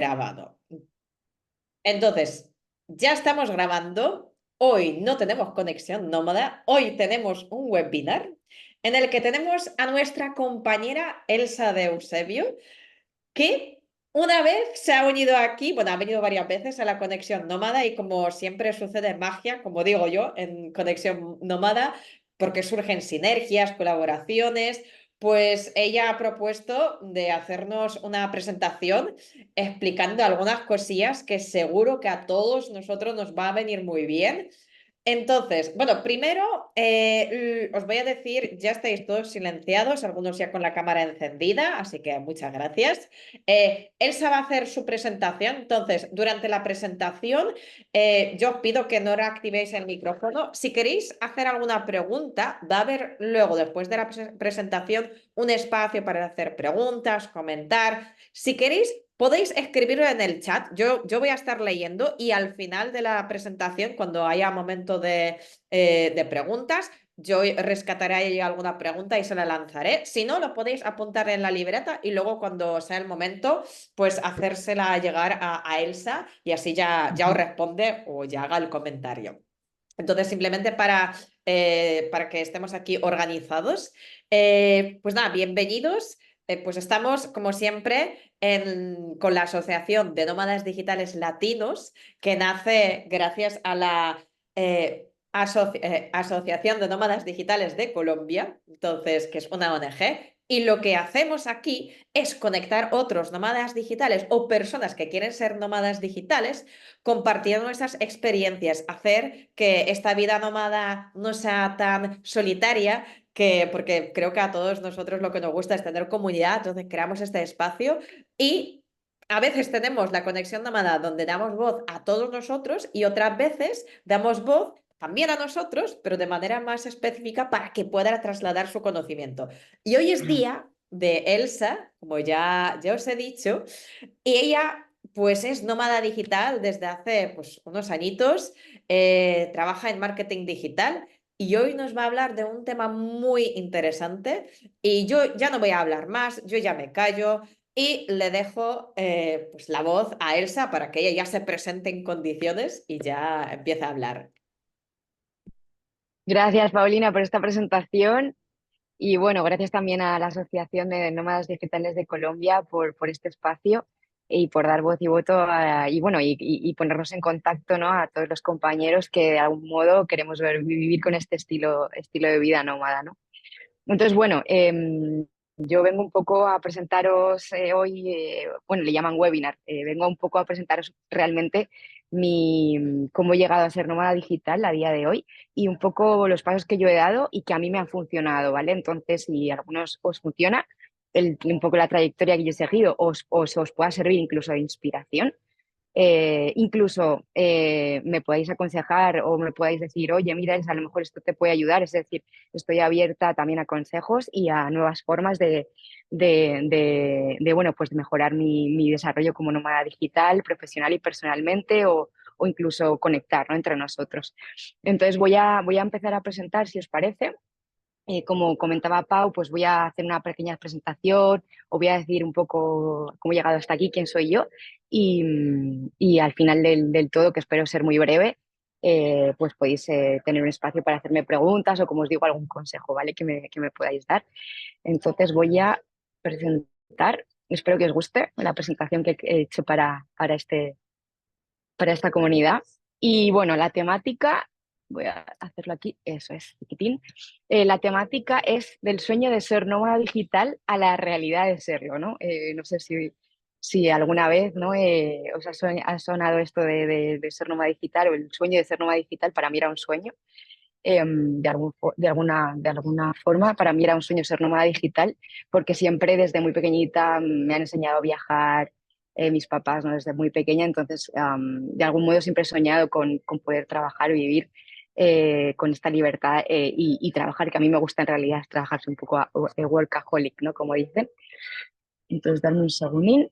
grabado. Entonces, ya estamos grabando. Hoy no tenemos conexión nómada. Hoy tenemos un webinar en el que tenemos a nuestra compañera Elsa de Eusebio, que una vez se ha unido aquí, bueno, ha venido varias veces a la conexión nómada y como siempre sucede magia, como digo yo, en conexión nómada, porque surgen sinergias, colaboraciones, pues ella ha propuesto de hacernos una presentación explicando algunas cosillas que seguro que a todos nosotros nos va a venir muy bien. Entonces, bueno, primero os voy a decir, ya estáis todos silenciados, algunos ya con la cámara encendida, así que muchas gracias. Elsa va a hacer su presentación, entonces durante la presentación yo os pido que no reactivéis el micrófono. Si queréis hacer alguna pregunta, va a haber luego, después de la presentación, un espacio para hacer preguntas, comentar. Si queréis, podéis escribirlo en el chat. Yo voy a estar leyendo y al final de la presentación, cuando haya momento de preguntas, yo rescataré ahí alguna pregunta y se la lanzaré. Si no, lo podéis apuntar en la libreta y luego cuando sea el momento, pues hacérsela llegar a Elsa y así ya os responde o ya haga el comentario. Entonces, simplemente para que estemos aquí organizados, pues nada, bienvenidos. Pues estamos, como siempre, con la Asociación de Nómadas Digitales Latinos, que nace gracias a la Asociación de Nómadas Digitales de Colombia, entonces, que es una ONG. Y lo que hacemos aquí es conectar otros nómadas digitales o personas que quieren ser nómadas digitales compartiendo nuestras experiencias, hacer que esta vida nómada no sea tan solitaria, porque creo que a todos nosotros lo que nos gusta es tener comunidad, entonces creamos este espacio y a veces tenemos la conexión nómada donde damos voz a todos nosotros y otras veces damos voz también a nosotros, pero de manera más específica para que pueda trasladar su conocimiento. Y hoy es día de Elsa, como ya os he dicho, y ella pues es nómada digital desde hace pues, unos añitos, trabaja en marketing digital y hoy nos va a hablar de un tema muy interesante y yo ya no voy a hablar más, yo ya me callo y le dejo pues, la voz a Elsa para que ella ya se presente en condiciones y ya empiece a hablar. Gracias, Paulina, por esta presentación y bueno, gracias también a la Asociación de Nómadas Digitales de Colombia por este espacio y por dar voz y voto y bueno, y ponernos en contacto, ¿no? A todos los compañeros que de algún modo queremos vivir con este estilo de vida nómada, ¿no? Entonces, bueno, yo vengo un poco a presentaros hoy, bueno, le llaman webinar, vengo un poco a presentaros realmente cómo he llegado a ser nómada digital a día de hoy y un poco los pasos que yo he dado y que a mí me han funcionado, ¿vale? Entonces, si a algunos os funciona, un poco la trayectoria que yo he seguido os pueda servir incluso de inspiración. Incluso me podéis aconsejar o me podéis decir, oye, mira, a lo mejor esto te puede ayudar. Es decir, estoy abierta también a consejos y a nuevas formas bueno, pues de mejorar mi desarrollo como nómada digital, profesional y personalmente o incluso conectar, ¿no? Entre nosotros. Entonces voy a empezar a presentar, si os parece. Como comentaba Pau, pues voy a hacer una pequeña presentación, os voy a decir un poco cómo he llegado hasta aquí, quién soy yo, y al final del todo, que espero ser muy breve, pues podéis tener un espacio para hacerme preguntas o, como os digo, algún consejo, ¿vale? Que me podáis dar. Entonces voy a presentar, espero que os guste la presentación que he hecho para esta comunidad. Y bueno, la temática, voy a hacerlo aquí, eso es, chiquitín. La temática es del sueño de ser nómada digital a la realidad de serlo, ¿no? No sé si alguna vez, ¿no? Os ha sonado esto de ser nómada digital o el sueño de ser nómada digital. Para mí era un sueño. De alguna forma, para mí era un sueño ser nómada digital, porque siempre desde muy pequeñita me han enseñado a viajar, mis papás, ¿no? Desde muy pequeña, entonces de algún modo siempre he soñado con poder trabajar y vivir con esta libertad y trabajar, que a mí me gusta en realidad es trabajar un poco workaholic, ¿no? Como dicen. Entonces, darme un segundín.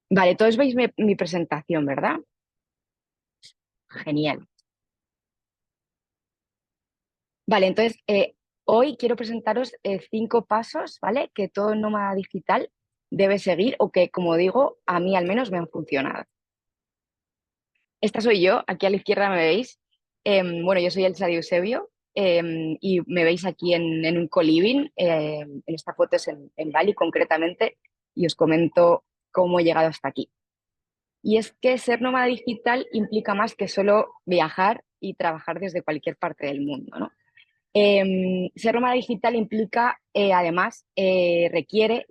Vale, todos veis mi presentación, ¿verdad? Genial. Vale, entonces hoy quiero presentaros 5 pasos, ¿vale? Que todo nómada digital debe seguir o que, como digo, a mí al menos me han funcionado. Esta soy yo, aquí a la izquierda me veis. Bueno, yo soy Elsa de Eusebio y me veis aquí en un coliving. En esta foto es en Bali concretamente y os comento cómo he llegado hasta aquí. Y es que ser nómada digital implica más que solo viajar y trabajar desde cualquier parte del mundo, ¿no? Ser nómada digital implica, además, requiere,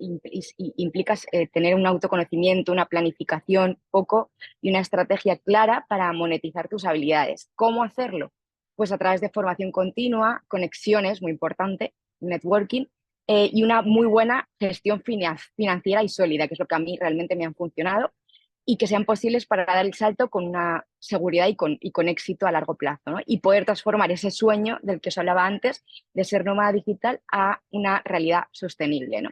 implica tener un autoconocimiento, una planificación, poco y una estrategia clara para monetizar tus habilidades. ¿Cómo hacerlo? Pues a través de formación continua, conexiones, muy importante, networking, y una muy buena gestión financiera y sólida, que es lo que a mí realmente me han funcionado y que sean posibles para dar el salto con una seguridad y con éxito a largo plazo, ¿no? Y poder transformar ese sueño del que os hablaba antes de ser nómada digital a una realidad sostenible, ¿no?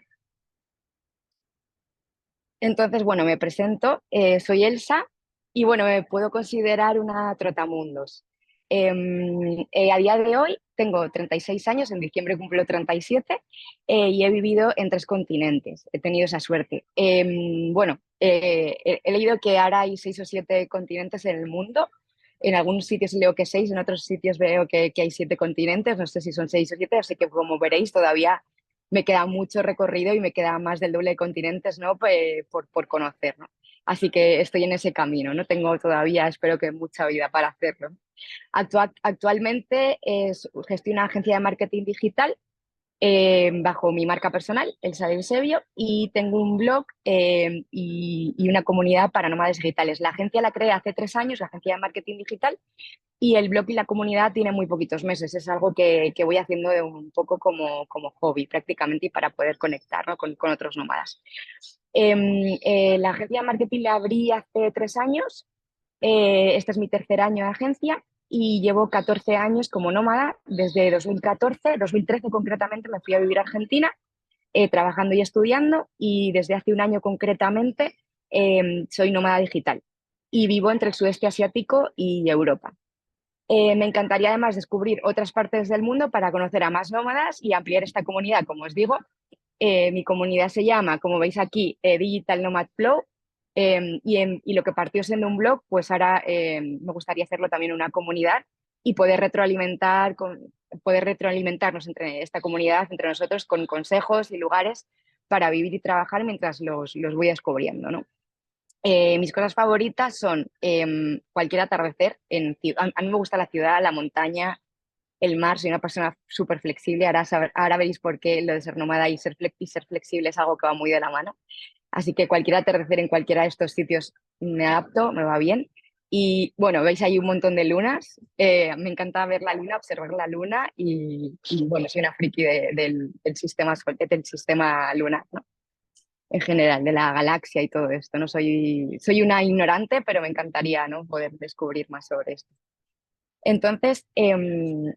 Entonces, bueno, me presento, soy Elsa y bueno, me puedo considerar una trotamundos. A día de hoy tengo 36 años, en diciembre cumplo 37 y he vivido en 3 continentes, he tenido esa suerte. Bueno, he leído que ahora hay 6 o 7 continentes en el mundo, en algunos sitios leo que 6, en otros sitios veo que hay 7 continentes, no sé si son 6 o 7, así que como veréis todavía me queda mucho recorrido y me queda más del doble de continentes, ¿no? Pues, por conocer, ¿no? Así que estoy en ese camino, ¿no? Tengo todavía, espero que mucha vida para hacerlo. Actualmente gestiono una agencia de marketing digital bajo mi marca personal, Elsa de Eusebio, y tengo un blog y una comunidad para nómades digitales. La agencia la creé hace 3 años, la agencia de marketing digital, y el blog y la comunidad tiene muy poquitos meses. Es algo que voy haciendo de un poco como hobby prácticamente y para poder conectar, ¿no? con otros nómadas. La agencia de marketing la abrí hace 3 años. Este es mi tercer año de agencia y llevo 14 años como nómada. Desde 2013 concretamente, me fui a vivir a Argentina, trabajando y estudiando, y desde hace un año concretamente soy nómada digital y vivo entre el sudeste asiático y Europa. Me encantaría además descubrir otras partes del mundo para conocer a más nómadas y ampliar esta comunidad, como os digo. Mi comunidad se llama, como veis aquí, Digital Nomad Flow, y lo que partió siendo un blog, pues ahora me gustaría hacerlo también una comunidad y poder retroalimentarnos entre esta comunidad, entre nosotros, con consejos y lugares para vivir y trabajar mientras los voy descubriendo, ¿no? Mis cosas favoritas son cualquier atardecer. A mí me gusta la ciudad, la montaña, el mar. Soy una persona súper flexible. Ahora veréis por qué lo de ser nómada y ser flexible es algo que va muy de la mano. Así que cualquier atardecer en cualquiera de estos sitios me adapto, me va bien. Y bueno, veis ahí un montón de lunas. Me encanta ver la luna, observar la luna y bueno, soy una friki del sistema lunar, ¿no? En general, de la galaxia y todo esto. No soy una ignorante, pero me encantaría, ¿no? Poder descubrir más sobre esto. Entonces, de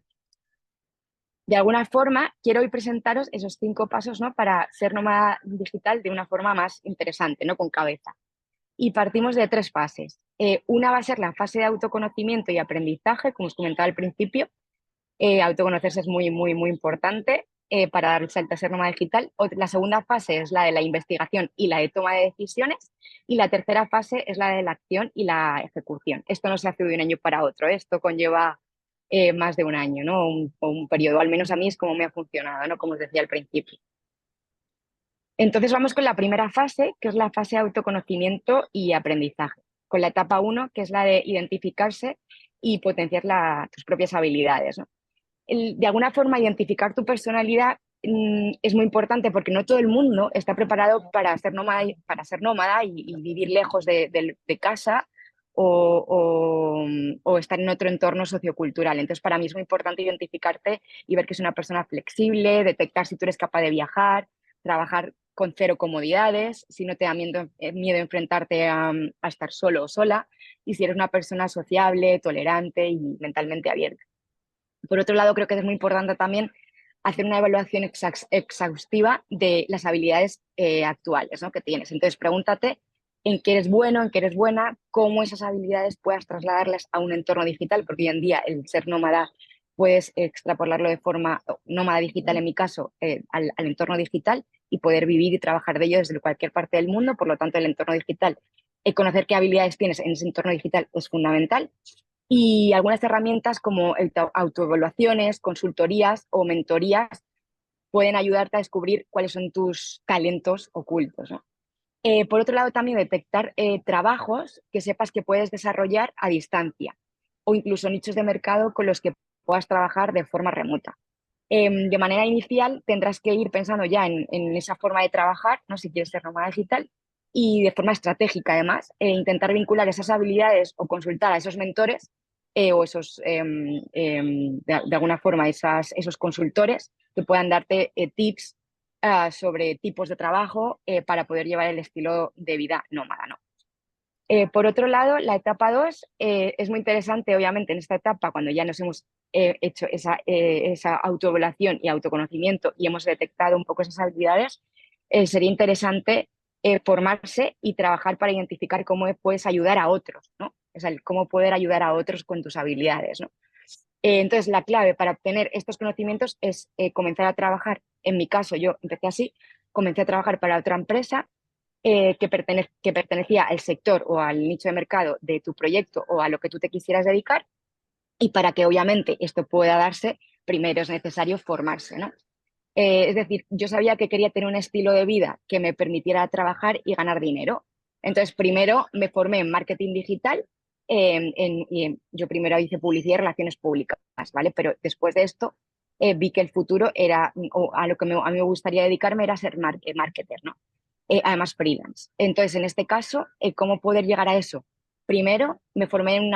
alguna forma, quiero hoy presentaros esos 5 pasos, ¿no? Para ser nómada digital de una forma más interesante, ¿no? Con cabeza. Y partimos de 3 fases. Una va a ser la fase de autoconocimiento y aprendizaje, como os comentaba al principio. Autoconocerse es muy, muy, muy importante para dar el salto a ser nómada digital. La segunda fase es la de la investigación y la de toma de decisiones. Y la tercera fase es la de la acción y la ejecución. Esto no se hace de un año para otro, ¿eh? Esto conlleva más de un año, ¿no? Un periodo, al menos a mí es como me ha funcionado, ¿no? Como os decía al principio. Entonces vamos con la primera fase, que es la fase de autoconocimiento y aprendizaje. Con la etapa uno, que es la de identificarse y potenciar tus propias habilidades, ¿no? De alguna forma, identificar tu personalidad es muy importante porque no todo el mundo está preparado para ser nómada y vivir lejos de casa o estar en otro entorno sociocultural. Entonces, para mí es muy importante identificarte y ver que es una persona flexible, detectar si tú eres capaz de viajar, trabajar con 0 comodidades, si no te da miedo enfrentarte a estar solo o sola, y si eres una persona sociable, tolerante y mentalmente abierta. Por otro lado, creo que es muy importante también hacer una evaluación exhaustiva de las habilidades actuales, ¿no? Que tienes. Entonces, pregúntate en qué eres bueno, en qué eres buena, cómo esas habilidades puedas trasladarlas a un entorno digital, porque hoy en día el ser nómada puedes extrapolarlo de forma nómada digital, en mi caso, al entorno digital, y poder vivir y trabajar de ello desde cualquier parte del mundo. Por lo tanto, el entorno digital, conocer qué habilidades tienes en ese entorno digital es fundamental. Y algunas herramientas como autoevaluaciones, consultorías o mentorías pueden ayudarte a descubrir cuáles son tus talentos ocultos, ¿no? Por otro lado, también detectar trabajos que sepas que puedes desarrollar a distancia o incluso nichos de mercado con los que puedas trabajar de forma remota. De manera inicial tendrás que ir pensando ya en esa forma de trabajar, ¿no? Si quieres ser nómada digital, y de forma estratégica además, intentar vincular esas habilidades o consultar a esos mentores o esos, de alguna forma, esos consultores que puedan darte tips sobre tipos de trabajo para poder llevar el estilo de vida nómada, ¿no? Por otro lado, la etapa 2 es muy interesante, obviamente, en esta etapa, cuando ya nos hemos hecho esa autoevaluación y autoconocimiento y hemos detectado un poco esas habilidades, sería interesante formarse y trabajar para identificar cómo puedes ayudar a otros, ¿no? O sea, cómo poder ayudar a otros con tus habilidades, ¿no? Entonces, la clave para obtener estos conocimientos es comenzar a trabajar. En mi caso, yo empecé así, comencé a trabajar para otra empresa que pertenecía al sector o al nicho de mercado de tu proyecto o a lo que tú te quisieras dedicar. Y para que obviamente esto pueda darse, primero es necesario formarse, ¿no? Es decir, yo sabía que quería tener un estilo de vida que me permitiera trabajar y ganar dinero. Entonces, primero me formé en marketing digital. Yo primero hice publicidad y relaciones públicas, ¿vale? Pero después de esto vi que el futuro era, o a lo que a mí me gustaría dedicarme era ser marketer, ¿no? Además freelance. Entonces, en este caso, ¿cómo poder llegar a eso? Primero, me formé hice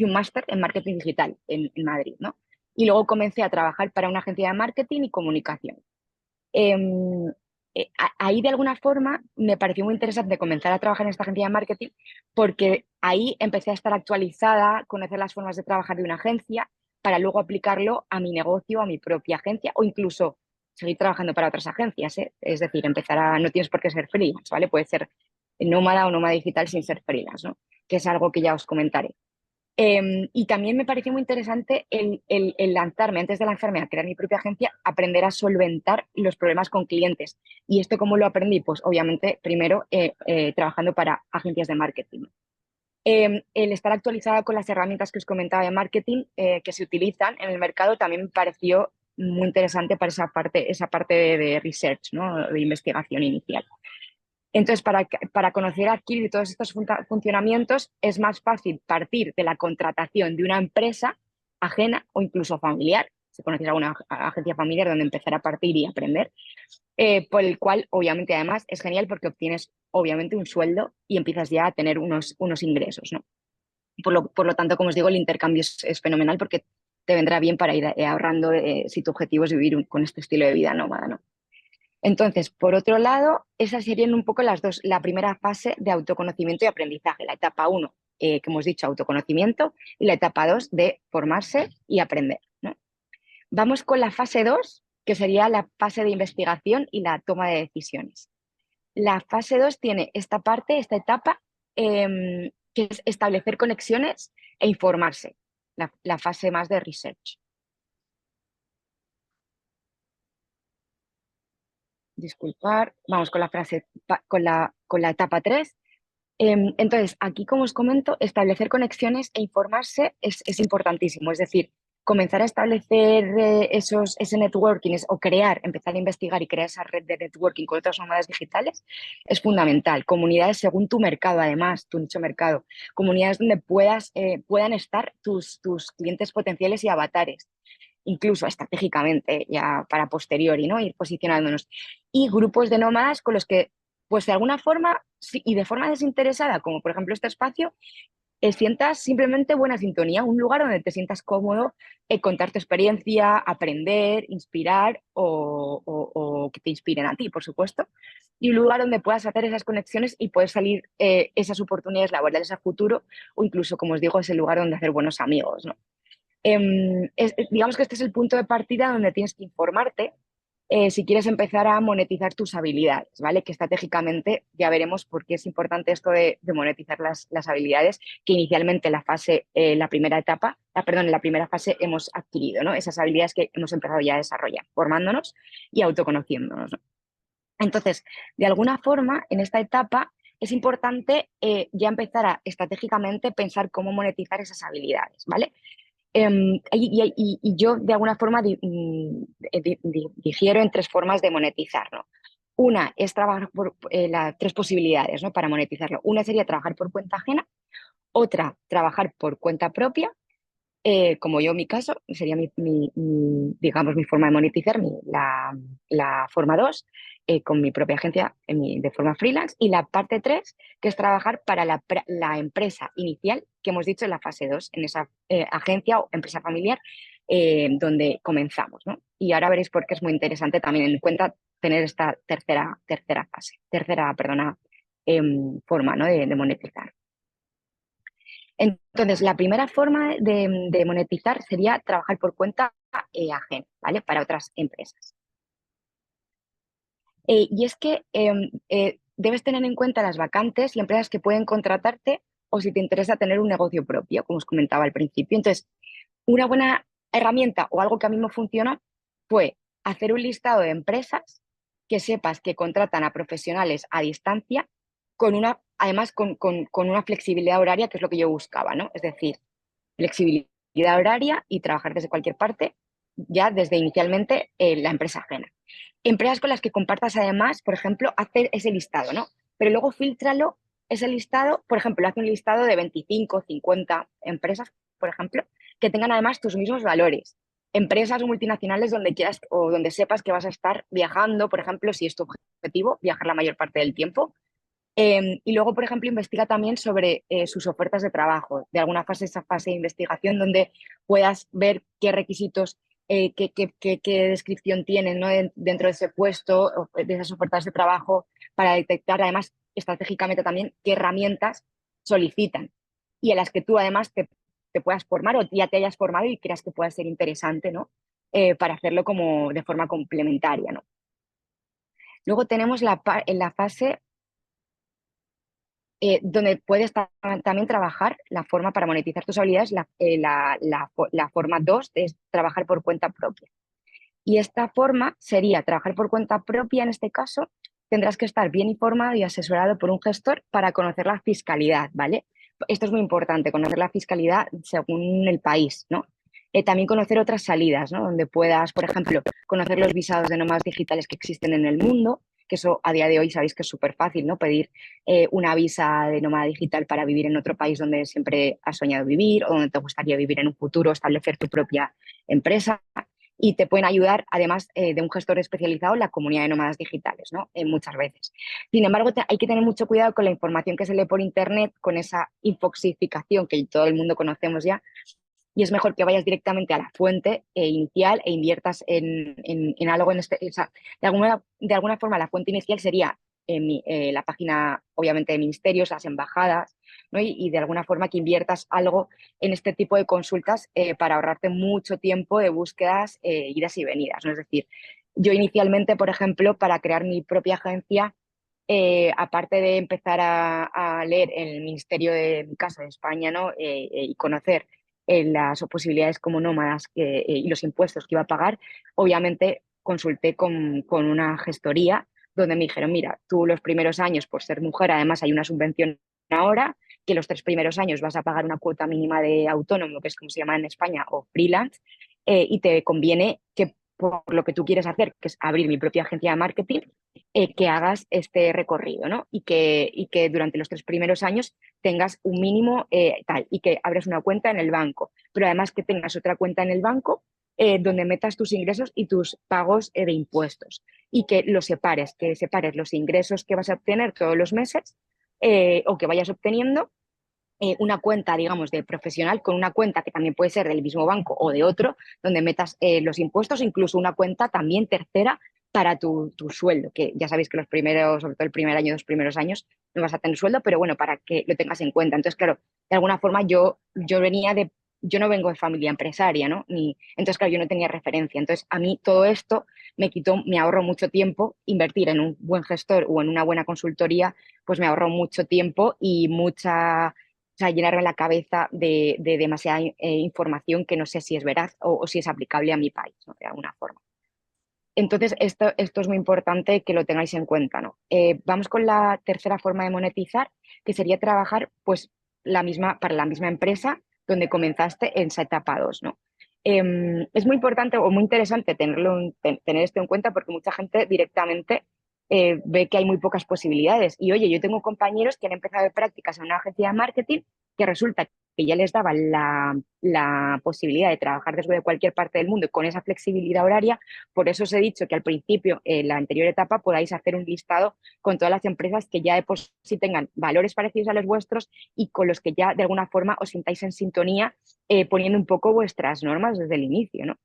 un máster en marketing digital en Madrid, ¿no? Y luego comencé a trabajar para una agencia de marketing y comunicación. Em, Ahí de alguna forma me pareció muy interesante comenzar a trabajar en esta agencia de marketing porque ahí empecé a estar actualizada, conocer las formas de trabajar de una agencia para luego aplicarlo a mi negocio, a mi propia agencia o incluso seguir trabajando para otras agencias, ¿eh? Es decir, no tienes por qué ser freelance, ¿vale? Puedes ser nómada o nómada digital sin ser freelance, ¿no? Que es algo que ya os comentaré. Y también me pareció muy interesante el lanzarme, antes de lanzarme a crear mi propia agencia, aprender a solventar los problemas con clientes. ¿Y esto cómo lo aprendí? Pues obviamente primero trabajando para agencias de marketing. El estar actualizada con las herramientas que os comentaba de marketing que se utilizan en el mercado también me pareció muy interesante para esa parte de research, ¿no? De investigación inicial. Entonces, para conocer, adquirir todos estos funcionamientos, es más fácil partir de la contratación de una empresa ajena o incluso familiar, si conocéis alguna agencia familiar donde empezar a partir y aprender, por el cual, obviamente, además, es genial porque obtienes, obviamente, un sueldo y empiezas ya a tener unos ingresos, ¿no? Por lo tanto, como os digo, el intercambio es fenomenal porque te vendrá bien para ir ahorrando si tu objetivo es vivir con este estilo de vida nómada, ¿no? Entonces, por otro lado, esas serían un poco las dos, la primera fase de autoconocimiento y aprendizaje, la etapa uno, que hemos dicho, autoconocimiento, y la etapa 2 de formarse y aprender, ¿no? Vamos con la fase 2, que sería la fase de investigación y la toma de decisiones. La fase 2 tiene esta parte, esta etapa, que es establecer conexiones e informarse, la fase más de research. Disculpar, vamos con la con la etapa 3. Entonces, aquí, como os comento, establecer conexiones e informarse es importantísimo. Es decir, comenzar a establecer ese networking o empezar a investigar y crear esa red de networking con otras nómadas digitales es fundamental. Comunidades según tu mercado, además, tu nicho de mercado. Comunidades donde puedan estar tus clientes potenciales y avatares, incluso estratégicamente, ya para posteriori, ¿no? Ir posicionándonos. Y grupos de nómadas con los que, pues de alguna forma, sí, y de forma desinteresada, como por ejemplo este espacio, sientas simplemente buena sintonía, un lugar donde te sientas cómodo, contar tu experiencia, aprender, inspirar o que te inspiren a ti, por supuesto. Y un lugar donde puedas hacer esas conexiones y poder salir esas oportunidades laborales a futuro, o incluso, como os digo, es el lugar donde hacer buenos amigos, ¿no? Digamos que este es el punto de partida donde tienes que informarte si quieres empezar a monetizar tus habilidades, ¿vale? Que estratégicamente ya veremos por qué es importante esto de monetizar las habilidades que inicialmente la primera etapa, perdón, en la primera fase hemos adquirido, ¿no? Esas habilidades que hemos empezado ya a desarrollar, formándonos y autoconociéndonos, ¿no? Entonces, de alguna forma, en esta etapa es importante ya empezar a estratégicamente pensar cómo monetizar esas habilidades, ¿vale? Y yo, de alguna forma, digiero en tres formas de monetizar, ¿no? Una es trabajar por las tres posibilidades, ¿no? Para monetizarlo. Una sería trabajar por cuenta ajena, otra, trabajar por cuenta propia, como yo en mi caso, sería digamos, mi forma de monetizar, la forma 2 con mi propia agencia de forma freelance, y la parte 3 que es trabajar para la empresa inicial que hemos dicho en la fase 2 en esa agencia o empresa familiar donde comenzamos, ¿no? Y ahora veréis por qué es muy interesante también en cuenta tener esta perdona, forma, ¿no? de monetizar. Entonces, la primera forma de monetizar sería trabajar por cuenta ajena, ¿vale? Para otras empresas. Y es que debes tener en cuenta las vacantes y empresas que pueden contratarte o si te interesa tener un negocio propio, como os comentaba al principio. Entonces, una buena herramienta o algo que a mí me funcionó fue hacer un listado de empresas que sepas que contratan a profesionales a distancia además con una flexibilidad horaria, que es lo que yo buscaba, ¿no? Es decir, flexibilidad horaria y trabajar desde cualquier parte, ya desde inicialmente la empresa ajena. Empresas con las que compartas además, por ejemplo, hacer ese listado, ¿no? Pero luego filtralo, ese listado, por ejemplo, haz un listado de 25, 50 empresas, por ejemplo, que tengan además tus mismos valores. Empresas multinacionales donde quieras o donde sepas que vas a estar viajando, por ejemplo, si es tu objetivo, viajar la mayor parte del tiempo, y luego, por ejemplo, investiga también sobre sus ofertas de trabajo, de alguna fase, esa fase de investigación donde puedas ver qué requisitos, qué descripción tienen, ¿no? Dentro de ese puesto, de esas ofertas de trabajo, para detectar además estratégicamente también qué herramientas solicitan y en las que tú además te puedas formar o ya te hayas formado y creas que pueda ser interesante, ¿no? Para hacerlo como de forma complementaria, ¿no? Luego tenemos en la fase donde puedes también trabajar la forma para monetizar tus habilidades, la forma 2 es trabajar por cuenta propia. Y esta forma sería trabajar por cuenta propia, en este caso, tendrás que estar bien informado y asesorado por un gestor para conocer la fiscalidad, ¿vale? Esto es muy importante, conocer la fiscalidad según el país, ¿no? También conocer otras salidas, ¿no? Donde puedas, por ejemplo, conocer los visados de nómadas digitales que existen en el mundo, que eso a día de hoy sabéis que es súper fácil, ¿no? Pedir una visa de nómada digital para vivir en otro país donde siempre has soñado vivir o donde te gustaría vivir en un futuro, establecer tu propia empresa y te pueden ayudar, además de un gestor especializado, la comunidad de nómadas digitales, ¿no? Muchas veces. Sin embargo, hay que tener mucho cuidado con la información que se lee por Internet, con esa infoxificación que todo el mundo conocemos ya, y es mejor que vayas directamente a la fuente inicial e inviertas en algo o sea, de alguna forma la fuente inicial sería la página, obviamente, de ministerios, las embajadas, ¿no? Y de alguna forma que inviertas algo en este tipo de consultas para ahorrarte mucho tiempo de búsquedas, idas y venidas, ¿no? Es decir, yo inicialmente, por ejemplo, para crear mi propia agencia, aparte de empezar a leer el Ministerio de mi casa de España, ¿no? Y conocer las posibilidades como nómadas y los impuestos que iba a pagar, obviamente consulté con una gestoría donde me dijeron, mira, tú los primeros años, por ser mujer, además hay una subvención ahora, que los 3 primeros años vas a pagar una cuota mínima de autónomo, que es como se llama en España, o freelance, y te conviene que por lo que tú quieres hacer, que es abrir mi propia agencia de marketing, que hagas este recorrido, ¿no? Y que durante los 3 primeros años tengas un mínimo tal, y que abres una cuenta en el banco, pero además que tengas otra cuenta en el banco donde metas tus ingresos y tus pagos de impuestos y que separes los ingresos que vas a obtener todos los meses o que vayas obteniendo una cuenta, digamos, de profesional con una cuenta que también puede ser del mismo banco o de otro, donde metas los impuestos, incluso una cuenta también tercera para tu sueldo, que ya sabéis que los primeros, sobre todo el primer año, 2 primeros años, no vas a tener sueldo, pero bueno, para que lo tengas en cuenta. Entonces, claro, de alguna forma yo venía yo no vengo de familia empresaria, ¿no? Entonces, claro, yo no tenía referencia. Entonces, a mí todo esto me ahorró mucho tiempo. Invertir en un buen gestor o en una buena consultoría, pues me ahorró mucho tiempo y o sea, llenarme la cabeza de demasiada información que no sé si es veraz o si es aplicable a mi país, ¿no? De alguna forma. Entonces, esto es muy importante que lo tengáis en cuenta, ¿no? Vamos con la tercera forma de monetizar, que sería trabajar pues, para la misma empresa donde comenzaste en esa etapa 2, ¿no? Es muy importante o muy interesante tener esto en cuenta porque mucha gente directamente ve que hay muy pocas posibilidades. Y oye, yo tengo compañeros que han empezado de prácticas en una agencia de marketing que resulta que ya les daba la posibilidad de trabajar desde cualquier parte del mundo con esa flexibilidad horaria. Por eso os he dicho que al principio, en la anterior etapa, podáis hacer un listado con todas las empresas que ya de por sí tengan valores parecidos a los vuestros y con los que ya de alguna forma os sintáis en sintonía, poniendo un poco vuestras normas desde el inicio, ¿no?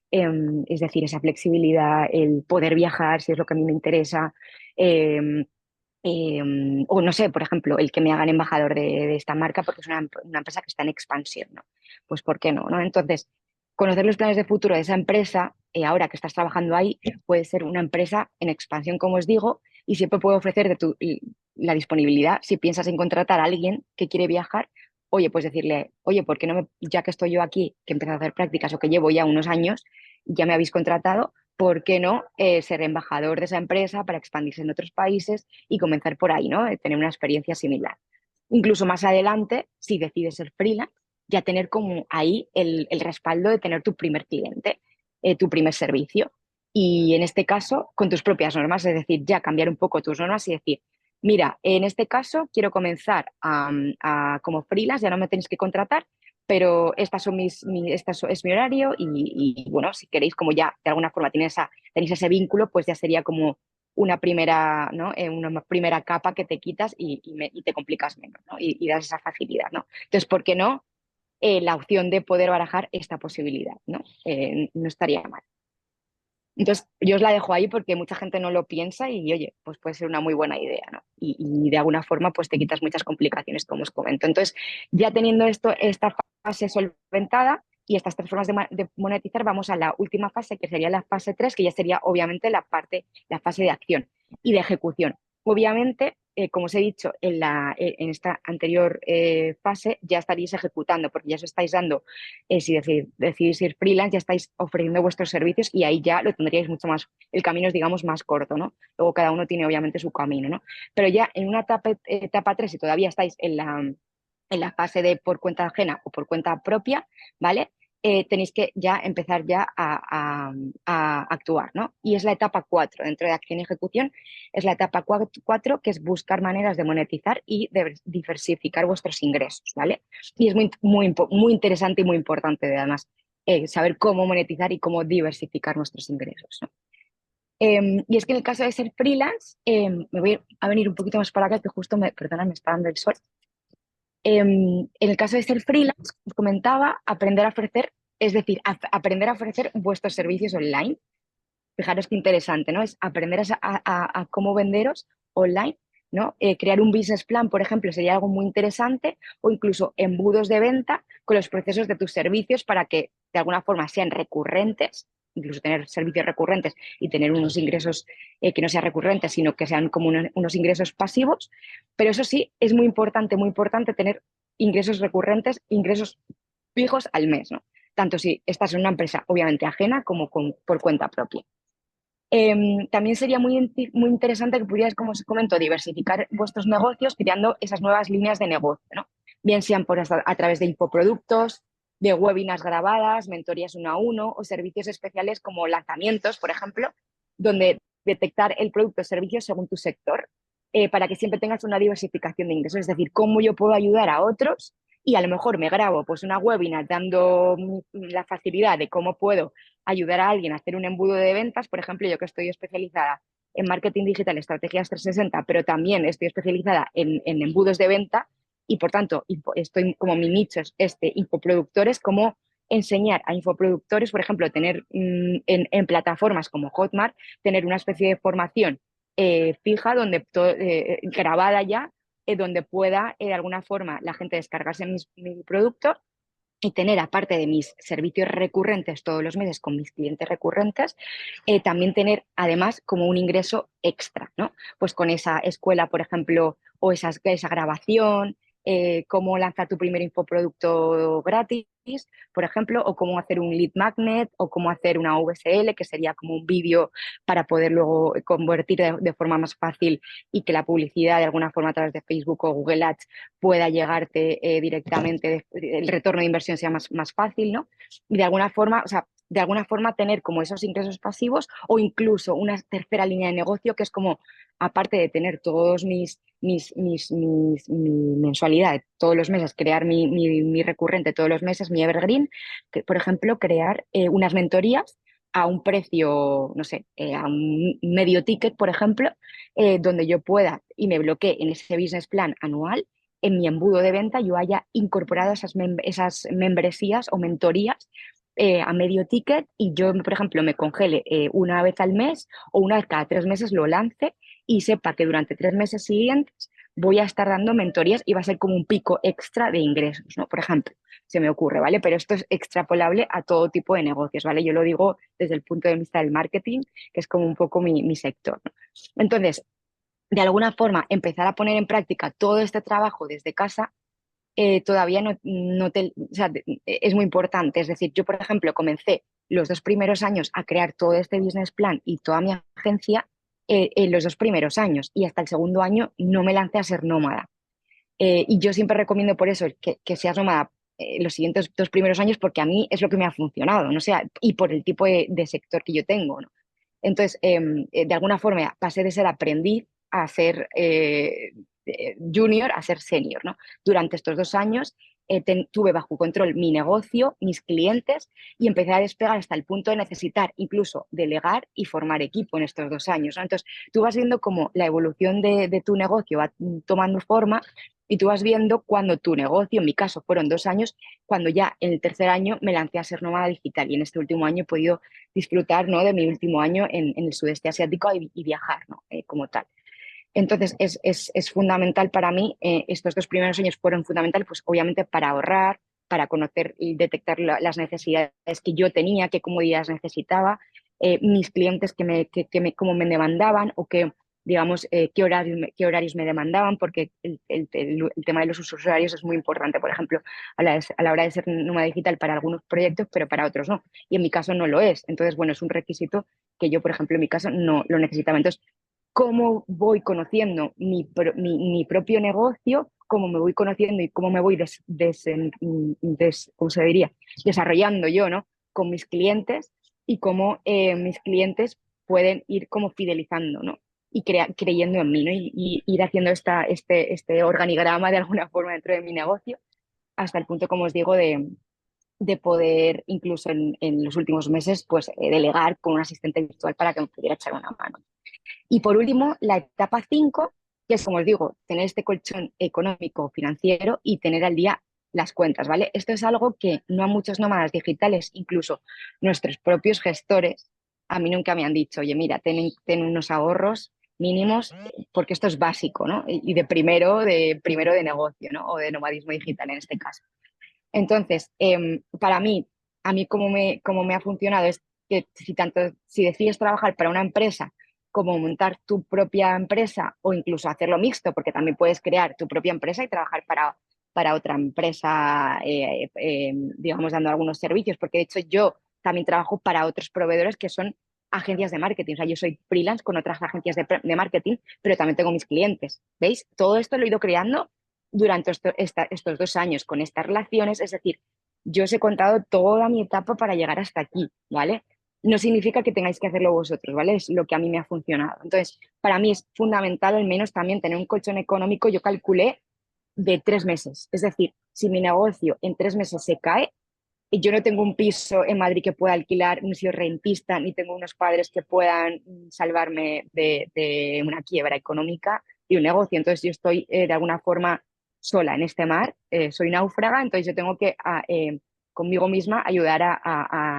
Es decir, esa flexibilidad, el poder viajar, si es lo que a mí me interesa, eh, o no sé, por ejemplo, el que me hagan embajador de esta marca porque es una empresa que está en expansión, ¿no? Pues ¿por qué no? ¿no? Entonces, conocer los planes de futuro de esa empresa, ahora que estás trabajando ahí, puede ser una empresa en expansión, como os digo, y siempre puede ofrecer la disponibilidad, si piensas en contratar a alguien que quiere viajar, oye, pues decirle, oye, ¿por qué no ya que estoy yo aquí, que he empezado a hacer prácticas o que llevo ya unos años, ya me habéis contratado? ¿Por qué no ser embajador de esa empresa para expandirse en otros países y comenzar por ahí, ¿no? Tener una experiencia similar. Incluso más adelante, si decides ser freelance, ya tener como ahí el respaldo de tener tu primer cliente, tu primer servicio. Y en este caso, con tus propias normas, es decir, ya cambiar un poco tus normas y decir, mira, en este caso quiero comenzar como freelance, ya no me tenéis que contratar, pero estas son es mi horario bueno, si queréis, como ya de alguna forma tenéis ese vínculo, pues ya sería como una primera, ¿no? Una primera capa que te quitas y te complicas menos, ¿no? Y das esa facilidad, ¿no? Entonces, ¿por qué no? La opción de poder barajar esta posibilidad, ¿no? No estaría mal. Entonces, yo os la dejo ahí porque mucha gente no lo piensa y, oye, pues puede ser una muy buena idea, ¿no? Y de alguna forma, pues te quitas muchas complicaciones, como os comento. Entonces, ya teniendo esta fase solventada y estas tres formas de monetizar, vamos a la última fase, que sería la fase 3, que ya sería obviamente la fase de acción y de ejecución. Obviamente, como os he dicho, en esta anterior fase ya estaréis ejecutando, porque ya os estáis dando si decidís ir freelance, ya estáis ofreciendo vuestros servicios y ahí ya lo tendríais mucho más, el camino es, digamos, más corto, ¿no? Luego cada uno tiene obviamente su camino, ¿no? Pero ya en una etapa 3, si todavía estáis en la fase de por cuenta ajena o por cuenta propia, ¿vale? Tenéis que ya empezar ya a actuar, ¿no? Y es la etapa 4 dentro de acción y ejecución, es la etapa 4 que es buscar maneras de monetizar y de diversificar vuestros ingresos, ¿vale? Y es muy interesante y muy importante, además, saber cómo monetizar y cómo diversificar nuestros ingresos, ¿no? Y es que en el caso de ser freelance, me voy a venir un poquito más para acá, que justo perdona, me está dando el sol. En el caso de ser freelance, os comentaba, aprender a ofrecer, es decir, aprender a ofrecer vuestros servicios online. Fijaros qué interesante, ¿no? Es aprender a cómo venderos online, ¿no? Crear un business plan, por ejemplo, sería algo muy interesante, o incluso embudos de venta con los procesos de tus servicios para que de alguna forma sean recurrentes, incluso tener servicios recurrentes y tener unos ingresos que no sean recurrentes, sino que sean como unos ingresos pasivos. Pero eso sí, es muy importante tener ingresos recurrentes, ingresos fijos al mes, ¿no? Tanto si estás en una empresa obviamente ajena como por cuenta propia. También sería muy interesante que pudierais, como os comento, diversificar vuestros negocios creando esas nuevas líneas de negocio, ¿no? Bien sean a través de infoproductos, de webinars grabadas, mentorías 1 a 1 o servicios especiales como lanzamientos, por ejemplo, donde detectar el producto o servicio según tu sector para que siempre tengas una diversificación de ingresos. Es decir, cómo yo puedo ayudar a otros y a lo mejor me grabo pues una webinar dando la facilidad de cómo puedo ayudar a alguien a hacer un embudo de ventas. Por ejemplo, yo que estoy especializada en marketing digital, estrategias 360, pero también estoy especializada en embudos de venta y por tanto estoy como mi nicho es infoproductores, como enseñar a infoproductores, por ejemplo, tener en plataformas como Hotmart, tener una especie de formación fija, grabada ya, donde pueda de alguna forma la gente descargarse mi producto y tener, aparte de mis servicios recurrentes todos los meses con mis clientes recurrentes, también tener además como un ingreso extra, ¿no? Pues con esa escuela, por ejemplo, o esa grabación, cómo lanzar tu primer infoproducto gratis, por ejemplo, o cómo hacer un lead magnet, o cómo hacer una VSL, que sería como un vídeo para poder luego convertir de forma más fácil y que la publicidad de alguna forma a través de Facebook o Google Ads pueda llegarte directamente, el retorno de inversión sea más fácil, ¿no? Y de alguna forma, o sea, de alguna forma tener como esos ingresos pasivos o incluso una tercera línea de negocio que es como, aparte de tener todos mi mensualidad todos los meses, crear mi recurrente todos los meses, mi evergreen, que, por ejemplo, crear unas mentorías a un precio, no sé, a un medio ticket, por ejemplo, donde yo pueda y me bloquee en ese business plan anual, en mi embudo de venta yo haya incorporado esas membresías o mentorías a medio ticket y yo, por ejemplo, me congele una vez al mes o una vez cada 3 meses lo lance y sepa que durante 3 meses siguientes voy a estar dando mentorías y va a ser como un pico extra de ingresos, ¿no? Por ejemplo, se me ocurre, ¿vale? Pero esto es extrapolable a todo tipo de negocios, ¿vale? Yo lo digo desde el punto de vista del marketing, que es como un poco mi sector, ¿no? Entonces, de alguna forma, empezar a poner en práctica todo este trabajo desde casa todavía o sea, es muy importante. Es decir, yo, por ejemplo, comencé los 2 primeros años a crear todo este business plan y toda mi agencia en los 2 primeros años y hasta el segundo año no me lancé a ser nómada. Y yo siempre recomiendo por eso que seas nómada los siguientes 2 primeros años porque a mí es lo que me ha funcionado, ¿no? O sea, y por el tipo de sector que yo tengo, ¿no? Entonces, de alguna forma pasé de ser aprendiz a ser junior a ser senior, ¿no? Durante estos 2 años tuve bajo control mi negocio, mis clientes y empecé a despegar hasta el punto de necesitar incluso delegar y formar equipo en estos 2 años, ¿no? Entonces, tú vas viendo cómo la evolución de tu negocio va tomando forma y tú vas viendo cuando tu negocio, en mi caso fueron 2 años, cuando ya en el tercer año me lancé a ser nómada digital y en este último año he podido disfrutar, ¿no? de mi último año en el sudeste asiático y viajar, ¿no? Como tal. Entonces, es fundamental para mí, estos 2 primeros años fueron fundamentales, pues obviamente para ahorrar, para conocer y detectar las necesidades que yo tenía, qué comodidades necesitaba, mis clientes cómo me demandaban o qué, digamos, qué horarios me demandaban, porque el tema de los usos horarios es muy importante, por ejemplo, a la hora de ser nómada digital para algunos proyectos, pero para otros no. Y en mi caso no lo es. Entonces, bueno, es un requisito que yo, por ejemplo, en mi caso no lo necesitaba. Entonces, cómo voy conociendo mi propio negocio, cómo me voy conociendo y cómo me voy ¿cómo se diría? Desarrollando yo, ¿no? Con mis clientes y cómo mis clientes pueden ir como fidelizando, ¿no? Y creyendo en mí, ¿no? Y ir haciendo este organigrama de alguna forma dentro de mi negocio hasta el punto, como os digo, de poder incluso en los últimos meses, pues delegar con un asistente virtual para que me pudiera echar una mano. Y por último, la etapa 5 que es, como os digo, tener este colchón económico, financiero y tener al día las cuentas, ¿vale? Esto es algo que no a muchos nómadas digitales, incluso nuestros propios gestores, a mí nunca me han dicho, oye, mira, ten unos ahorros mínimos, porque esto es básico, ¿no? Y de primero de negocio, ¿no? O de nomadismo digital en este caso. Entonces, para mí, a mí como me ha funcionado es que si decides trabajar para una empresa, como montar tu propia empresa o incluso hacerlo mixto, porque también puedes crear tu propia empresa y trabajar para otra empresa, digamos, dando algunos servicios, porque de hecho yo también trabajo para otros proveedores que son agencias de marketing. O sea, yo soy freelance con otras agencias de marketing, pero también tengo mis clientes. ¿Veis? Todo esto lo he ido creando durante estos 2 años con estas relaciones. Es decir, yo os he contado toda mi etapa para llegar hasta aquí, ¿vale? No significa que tengáis que hacerlo vosotros, ¿vale? Es lo que a mí me ha funcionado. Entonces, para mí es fundamental al menos también tener un colchón económico. Yo calculé de 3 meses. Es decir, si mi negocio en 3 meses se cae, y yo no tengo un piso en Madrid que pueda alquilar, ni soy rentista, ni tengo unos padres que puedan salvarme de una quiebra económica y un negocio. Entonces yo estoy de alguna forma sola en este mar, soy náufraga, entonces yo tengo que conmigo misma ayudar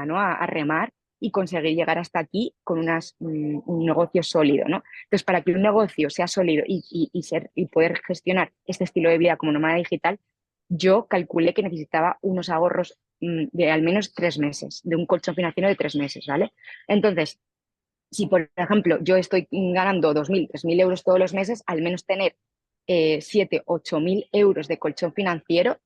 ¿no? a remar y conseguir llegar hasta aquí con un negocio sólido, ¿no? Entonces, para que un negocio sea sólido y poder gestionar este estilo de vida como nómada digital, yo calculé que necesitaba unos ahorros de al menos 3 meses, de un colchón financiero de 3 meses, ¿vale? Entonces, si por ejemplo yo estoy ganando 2.000, 3.000 euros todos los meses, al menos tener 7, 8.000 euros de colchón financiero,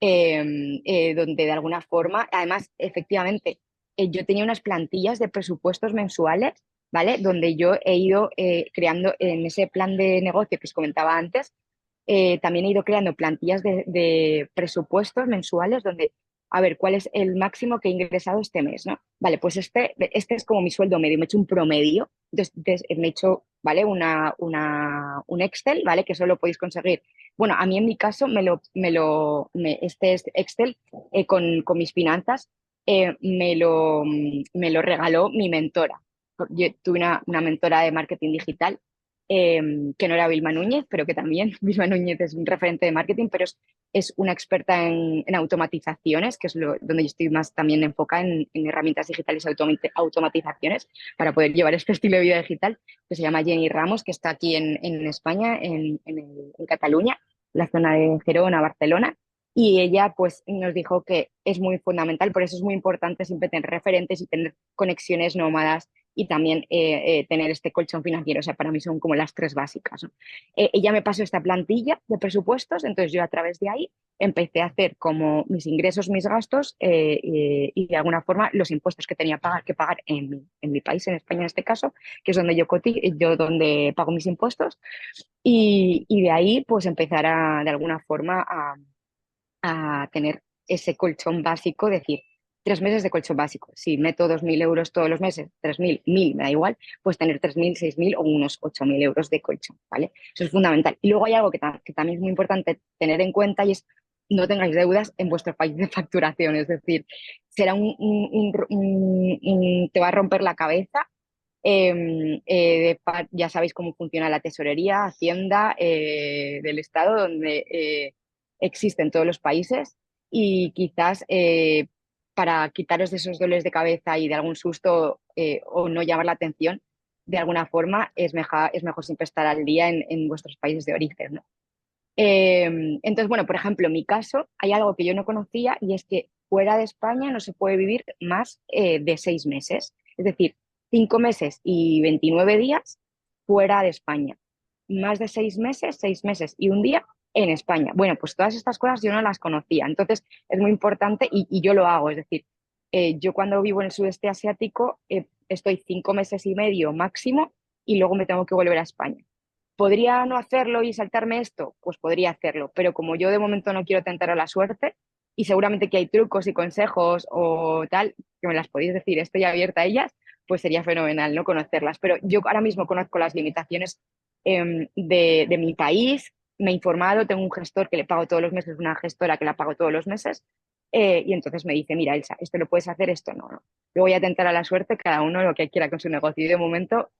donde de alguna forma, además, efectivamente, yo tenía unas plantillas de presupuestos mensuales, ¿vale? Donde yo he ido creando en ese plan de negocio que os comentaba antes, también he ido creando plantillas de presupuestos mensuales donde, a ver, ¿cuál es el máximo que he ingresado este mes, ¿no? Vale, pues este es como mi sueldo medio, me he hecho un promedio, entonces me he hecho, ¿vale? Un Excel, ¿vale? Que solo podéis conseguir. Bueno, a mí en mi caso este es Excel con mis finanzas me lo regaló mi mentora. Yo tuve una mentora de marketing digital que no era Vilma Núñez, pero que también Vilma Núñez es un referente de marketing, pero es una experta en automatizaciones, que es donde yo estoy más también enfocada en herramientas digitales y automatizaciones para poder llevar este estilo de vida digital, que se llama Jenny Ramos, que está aquí en España, en Cataluña, la zona de Gerona, Barcelona. Y ella pues nos dijo que es muy fundamental, por eso es muy importante siempre tener referentes y tener conexiones nómadas y también tener este colchón financiero. O sea, para mí son como las tres básicas, ¿no? Ella me pasó esta plantilla de presupuestos, entonces yo a través de ahí empecé a hacer como mis ingresos, mis gastos y de alguna forma los impuestos que tenía que pagar en mi país, en España en este caso, que es donde yo donde pago mis impuestos y de ahí pues empezar de alguna forma a tener ese colchón básico, decir, 3 meses de colchón básico. Si meto 2.000 euros todos los meses, 3.000, 1.000, me da igual, pues tener 3.000, 6.000 o unos 8.000 euros de colchón, ¿vale? Eso es fundamental. Y luego hay algo que también es muy importante tener en cuenta y es no tengáis deudas en vuestro país de facturación. Es decir, será te va a romper la cabeza. Ya sabéis cómo funciona la tesorería, Hacienda del Estado, donde existe en todos los países y quizás para quitaros de esos dolores de cabeza y de algún susto o no llamar la atención, de alguna forma es mejor siempre estar al día en vuestros países de origen, ¿no? Entonces, bueno, por ejemplo, en mi caso hay algo que yo no conocía y es que fuera de España no se puede vivir más de 6 meses, es decir, 5 meses y 29 días fuera de España. Más de 6 meses, 6 meses y un día en España. Bueno, pues todas estas cosas yo no las conocía, entonces es muy importante y yo lo hago, es decir, yo cuando vivo en el sudeste asiático estoy 5 meses y medio máximo y luego me tengo que volver a España. ¿Podría no hacerlo y saltarme esto? Pues podría hacerlo, pero como yo de momento no quiero tentar a la suerte, y seguramente que hay trucos y consejos o tal, que me las podéis decir, estoy abierta a ellas, pues sería fenomenal no conocerlas. Pero yo ahora mismo conozco las limitaciones de mi país, me he informado, tengo un gestor que le pago todos los meses, una gestora que la pago todos los meses, y entonces me dice, mira, Elsa, esto lo puedes hacer, esto no, no. Yo voy a tentar a la suerte, cada uno lo que quiera con su negocio. Y de momento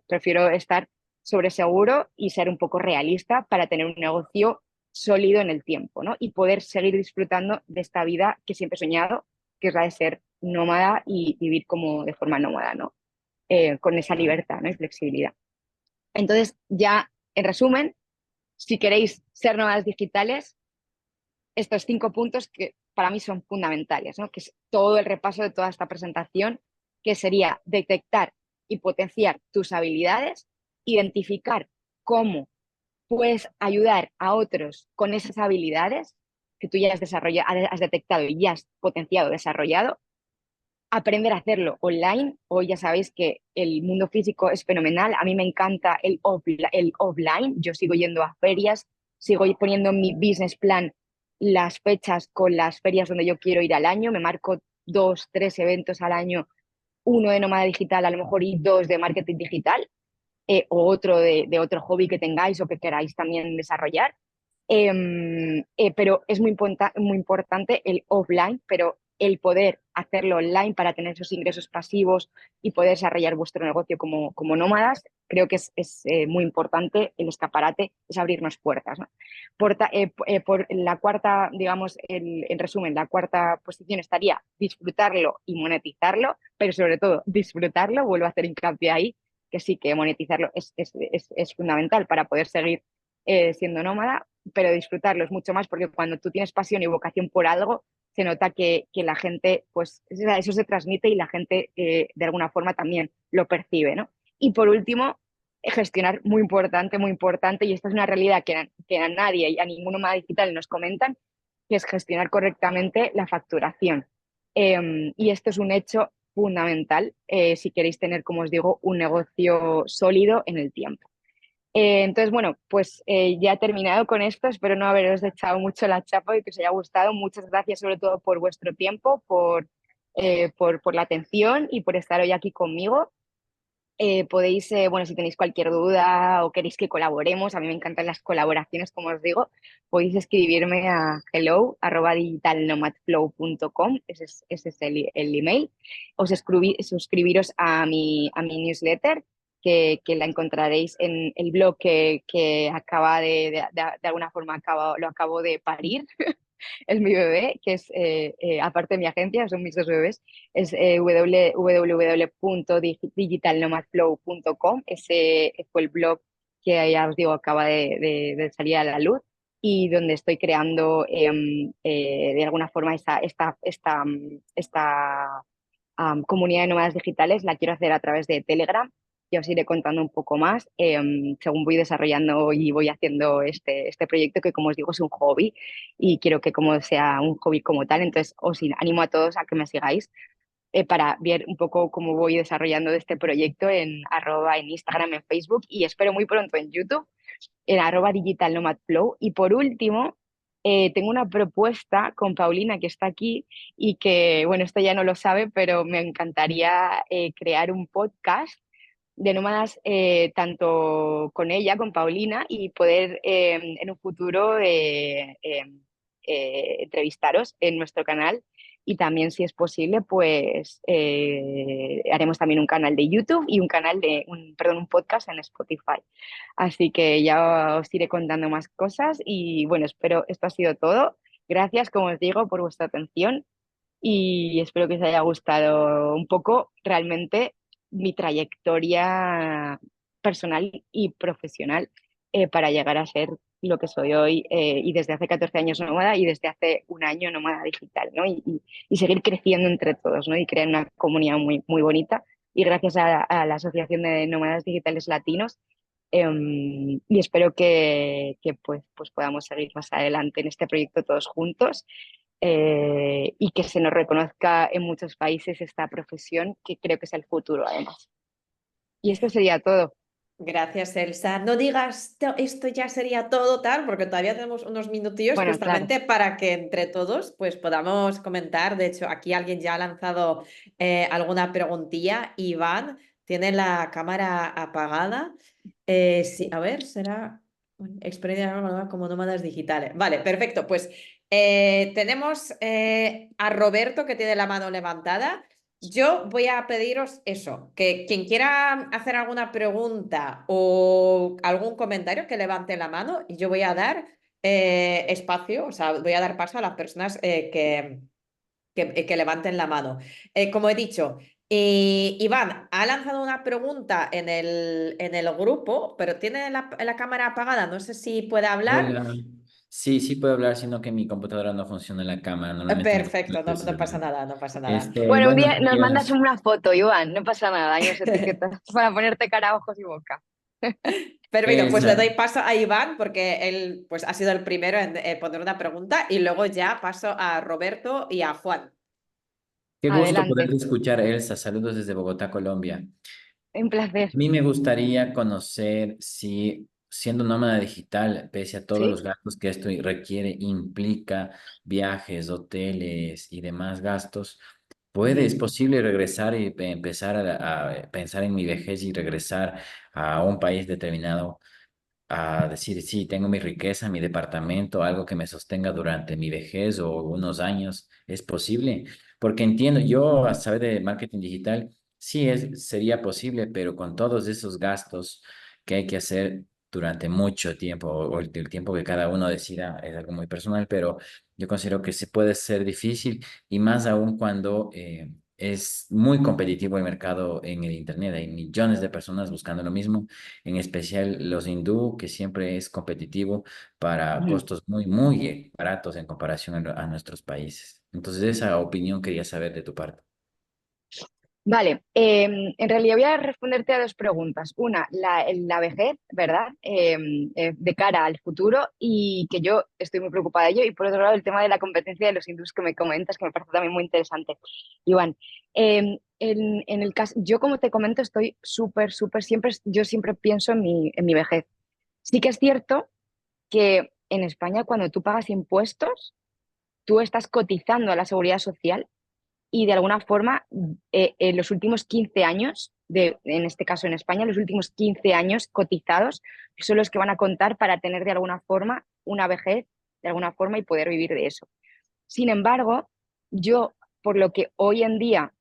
prefiero estar sobre seguro y ser un poco realista para tener un negocio sólido en el tiempo, ¿no? Y poder seguir disfrutando de esta vida que siempre he soñado, que es la de ser nómada y vivir como de forma nómada, ¿no? Con esa libertad, ¿no? Y flexibilidad. Entonces, ya en resumen, si queréis ser nómadas digitales, estos 5 puntos que para mí son fundamentales, ¿no? Que es todo el repaso de toda esta presentación, que sería detectar y potenciar tus habilidades, identificar cómo puedes ayudar a otros con esas habilidades que tú ya has desarrollado, has detectado y ya has potenciado, desarrollado, aprender a hacerlo online. Hoy ya sabéis que el mundo físico es fenomenal. A mí me encanta el offline. Yo sigo yendo a ferias, sigo poniendo en mi business plan las fechas con las ferias donde yo quiero ir al año. Me marco 2, 3 eventos al año, uno de nómada digital a lo mejor y dos de marketing digital, o otro de otro hobby que tengáis o que queráis también desarrollar. Pero es muy importante el offline, pero el poder hacerlo online para tener esos ingresos pasivos y poder desarrollar vuestro negocio como nómadas, creo que es muy importante. El escaparate es abrirnos puertas, ¿no? Por la cuarta, digamos, en resumen, la cuarta posición estaría disfrutarlo y monetizarlo, pero sobre todo disfrutarlo, vuelvo a hacer hincapié ahí, que sí que monetizarlo es fundamental para poder seguir siendo nómada. pero disfrutarlos mucho más, porque cuando tú tienes pasión y vocación por algo, se nota que la gente, pues eso se transmite y la gente de alguna forma también lo percibe, ¿no? Y por último, gestionar muy importante, y esta es una realidad que a nadie y a ningún nómada digital nos comentan, que es gestionar correctamente la facturación. Y esto es un hecho fundamental si queréis tener, como os digo, un negocio sólido en el tiempo. Entonces, bueno, pues ya he terminado con esto. Espero no haberos echado mucho la chapa y que os haya gustado. Muchas gracias sobre todo por vuestro tiempo, por la atención y por estar hoy aquí conmigo. Podéis, bueno, si tenéis cualquier duda o queréis que colaboremos, a mí me encantan las colaboraciones, como os digo, podéis escribirme a hello@digitalnomadflow.com, ese es el email. Suscribiros a mi newsletter, que la encontraréis en el blog que acaba de alguna forma lo acabo de parir. Es mi bebé, que es, aparte de mi agencia, son mis dos bebés, es www.digitalnomadflow.com. Ese fue el blog que ya os digo acaba de salir a la luz y donde estoy creando de alguna forma esta comunidad de nómadas digitales. La quiero hacer a través de Telegram. Ya os iré contando un poco más según voy desarrollando y voy haciendo este proyecto, que como os digo es un hobby y quiero que como sea un hobby como tal. Entonces os animo a todos a que me sigáis para ver un poco cómo voy desarrollando este proyecto en Instagram, en Facebook, y espero muy pronto en YouTube, en @digitalnomadflow. Y por último, tengo una propuesta con Paulina, que está aquí, y que, bueno, esto ya no lo sabe, pero me encantaría crear un podcast de nómadas, tanto con ella, con Paulina, y poder en un futuro entrevistaros en nuestro canal. Y también, si es posible, pues haremos también un canal de YouTube y un podcast en Spotify. Así que ya os iré contando más cosas y bueno, espero, esto ha sido todo. Gracias, como os digo, por vuestra atención y espero que os haya gustado un poco realmente mi trayectoria personal y profesional para llegar a ser lo que soy hoy, y desde hace 14 años nómada y desde hace un año nómada digital, ¿no? Y seguir creciendo entre todos, ¿no? Y crear una comunidad muy, muy bonita. Y gracias a la Asociación de Nómadas Digitales Latinos, y espero que pues podamos seguir más adelante en este proyecto todos juntos, y que se nos reconozca en muchos países esta profesión, que creo que es el futuro además. Y esto sería todo. Gracias, Elsa. No digas esto ya sería todo tal, porque todavía tenemos unos minutillos Bueno, claro. justamente para que entre todos pues podamos comentar. De hecho, aquí alguien ya ha lanzado alguna preguntilla. Iván tiene la cámara apagada. Sí, a ver, será experiencia como nómadas digitales. Vale, perfecto. Pues tenemos a Roberto, que tiene la mano levantada. Yo voy a pediros eso, que quien quiera hacer alguna pregunta o algún comentario, que levante la mano y yo voy a dar espacio, o sea, voy a dar paso a las personas que levanten la mano. Como he dicho, Iván ha lanzado una pregunta en el grupo, pero tiene la cámara apagada, no sé si puede hablar. Hola. Sí, sí puedo hablar, sino que mi computadora no funciona en la cámara. Normalmente me funciona Perfecto, no, el no pasa celular. nada, no pasa nada. Bueno, un día Buenos nos mandas días. una foto, Iván, no pasa nada, ahí nos etiquetas para ponerte cara, ojos y boca. Perfecto, pues le doy Elsa, paso a Iván porque él pues, ha sido el primero en poner una pregunta y luego ya paso a Roberto y a Juan. qué gusto poder Adelante, escuchar, Elsa. Saludos desde Bogotá, Colombia. un placer. A mí me gustaría conocer si, siendo nómada digital, pese a todos ¿Sí? los gastos que esto requiere, implica viajes, hoteles y demás gastos, es posible regresar y empezar a pensar en mi vejez y regresar a un país determinado, a decir, sí, tengo mi riqueza, mi departamento, algo que me sostenga durante mi vejez o unos años? ¿Es posible? Porque entiendo, yo a saber de marketing digital, sí sería posible, pero con todos esos gastos que hay que hacer durante mucho tiempo, o el tiempo que cada uno decida, es algo muy personal, pero yo considero que se puede ser difícil, y más aún cuando es muy competitivo el mercado en el Internet. Hay millones de personas buscando lo mismo, en especial los hindú, que siempre es competitivo para Ujú. costos muy, muy baratos en comparación a nuestros países. Entonces, esa opinión quería saber de tu parte. Vale, en realidad voy a responderte a dos preguntas. Una, la vejez, ¿verdad? De cara al futuro y que yo estoy muy preocupada de ello. Y por otro lado, el tema de la competencia de los hindús que me comentas, que me parece también muy interesante. Iván, en el caso, yo como te comento, estoy siempre, yo siempre pienso en mi vejez. Sí que es cierto que en España cuando tú pagas impuestos, tú estás cotizando a la seguridad social y de alguna forma en los últimos 15 años, en este caso en España, los últimos 15 años cotizados son los que van a contar para tener de alguna forma una vejez, de alguna forma y poder vivir de eso. Sin embargo, yo, por lo que hoy en día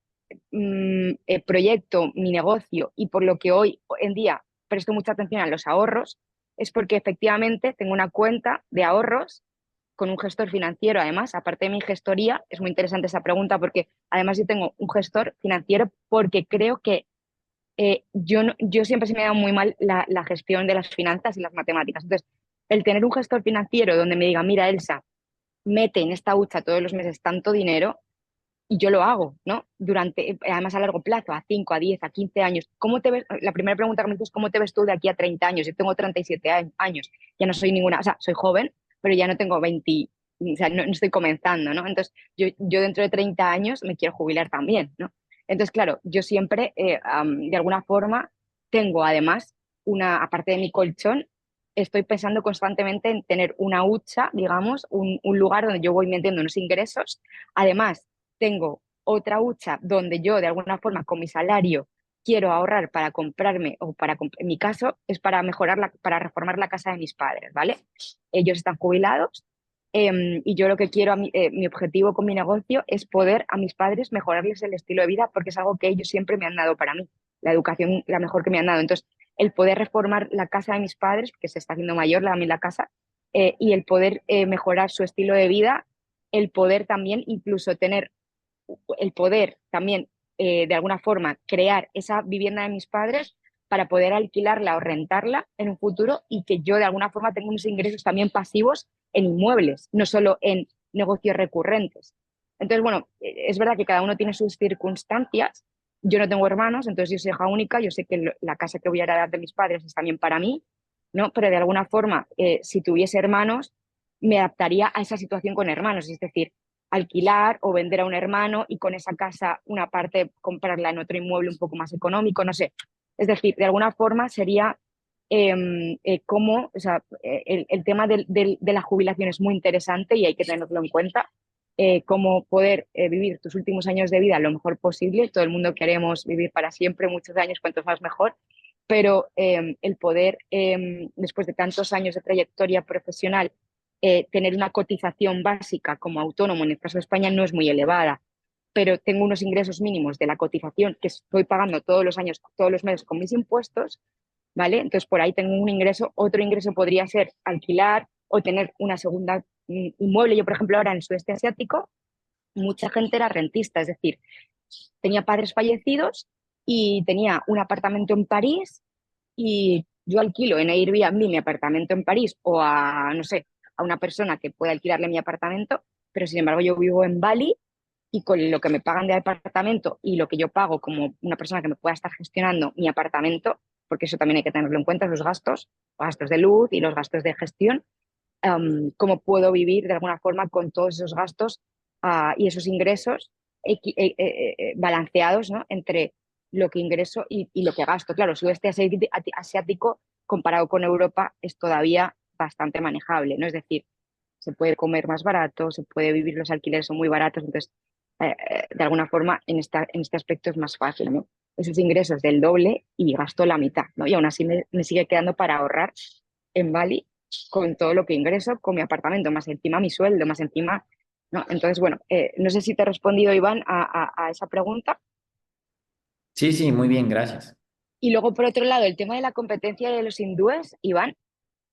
proyecto mi negocio y por lo que hoy en día presto mucha atención a los ahorros, es porque efectivamente tengo una cuenta de ahorros con un gestor financiero. Además, aparte de mi gestoría, es muy interesante esa pregunta porque además yo tengo un gestor financiero porque creo que yo siempre se me ha dado muy mal la gestión de las finanzas y las matemáticas. Entonces, el tener un gestor financiero donde me diga, mira, Elsa, mete en esta hucha todos los meses tanto dinero y yo lo hago, ¿no? Durante, además a largo plazo, a 5 a 10 a 15 años. ¿Cómo te ves? La primera pregunta que me dices es, ¿cómo te ves tú de aquí a 30 años? Yo tengo 37 años, ya no soy ninguna, o sea, soy joven, pero ya no tengo 20, o sea, no estoy comenzando, ¿no? Entonces, yo dentro de 30 años me quiero jubilar también, ¿no? Entonces, claro, yo siempre, de alguna forma, tengo además aparte de mi colchón, estoy pensando constantemente en tener una hucha, digamos, un lugar donde yo voy metiendo unos ingresos. Además, tengo otra hucha donde yo de alguna forma con mi salario quiero ahorrar para comprarme o en mi caso es para mejorar para reformar la casa de mis padres, ¿vale? Ellos están jubilados y yo lo que quiero, mi objetivo con mi negocio es poder a mis padres mejorarles el estilo de vida porque es algo que ellos siempre me han dado para mí, la educación la mejor que me han dado. Entonces, el poder reformar la casa de mis padres, que se está haciendo mayor la casa, y el poder mejorar su estilo de vida, el poder también incluso tener el poder también, de alguna forma, crear esa vivienda de mis padres para poder alquilarla o rentarla en un futuro y que yo de alguna forma tenga unos ingresos también pasivos en inmuebles, no solo en negocios recurrentes. Entonces, bueno, es verdad que cada uno tiene sus circunstancias. Yo no tengo hermanos, entonces yo soy hija única, yo sé que la casa que voy a heredar de mis padres es también para mí, ¿no? Pero de alguna forma, si tuviese hermanos, me adaptaría a esa situación con hermanos, es decir, alquilar o vender a un hermano y con esa casa una parte comprarla en otro inmueble un poco más económico, no sé. Es decir, de alguna forma sería cómo, o sea, el tema de la jubilación es muy interesante y hay que tenerlo en cuenta. Cómo poder vivir tus últimos años de vida lo mejor posible. Todo el mundo queremos vivir para siempre, muchos años, cuantos más mejor, pero el poder, después de tantos años de trayectoria profesional, tener una cotización básica como autónomo, en el caso de España, no es muy elevada, pero tengo unos ingresos mínimos de la cotización que estoy pagando todos los años, todos los meses con mis impuestos, ¿vale? Entonces por ahí tengo un ingreso, otro ingreso podría ser alquilar o tener una segunda inmueble. Yo, por ejemplo, ahora en el sudeste asiático, mucha gente era rentista, es decir, tenía padres fallecidos y tenía un apartamento en París y yo alquilo en Airbnb mi apartamento en París o a, no sé, a una persona que pueda alquilarle mi apartamento, pero sin embargo yo vivo en Bali y con lo que me pagan de apartamento y lo que yo pago como una persona que me pueda estar gestionando mi apartamento, porque eso también hay que tenerlo en cuenta, los gastos de luz y los gastos de gestión, cómo puedo vivir de alguna forma con todos esos gastos y esos ingresos balanceados, ¿no? Entre lo que ingreso y lo que gasto. Claro, el sudeste asiático comparado con Europa es todavía bastante manejable, ¿no? Es decir, se puede comer más barato, se puede vivir, los alquileres son muy baratos, entonces, de alguna forma, en este aspecto es más fácil, ¿no? Esos ingresos del doble y gasto la mitad, ¿no? Y aún así me sigue quedando para ahorrar en Bali con todo lo que ingreso, con mi apartamento, más encima mi sueldo, más encima, ¿no? Entonces, bueno, no sé si te he respondido, Iván, a esa pregunta. Sí, sí, muy bien, gracias. Y luego, por otro lado, el tema de la competencia de los hindúes, Iván,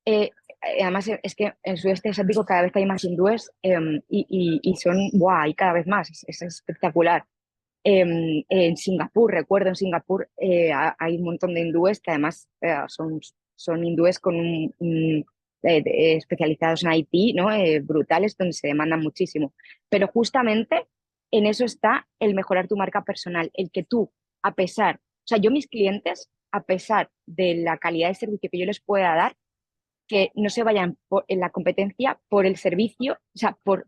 eh, además es que en el sudeste asiático cada vez hay más hindúes y son, ¡buah! Y cada vez más, es espectacular. En Singapur, recuerdo, en Singapur hay un montón de hindúes que además son hindúes con especializados en IT, ¿no? Brutales, donde se demandan muchísimo. Pero justamente en eso está el mejorar tu marca personal, el que tú, a pesar, o sea, yo mis clientes, a pesar de la calidad de servicio que yo les pueda dar, que no se vayan en la competencia por el servicio, o sea, por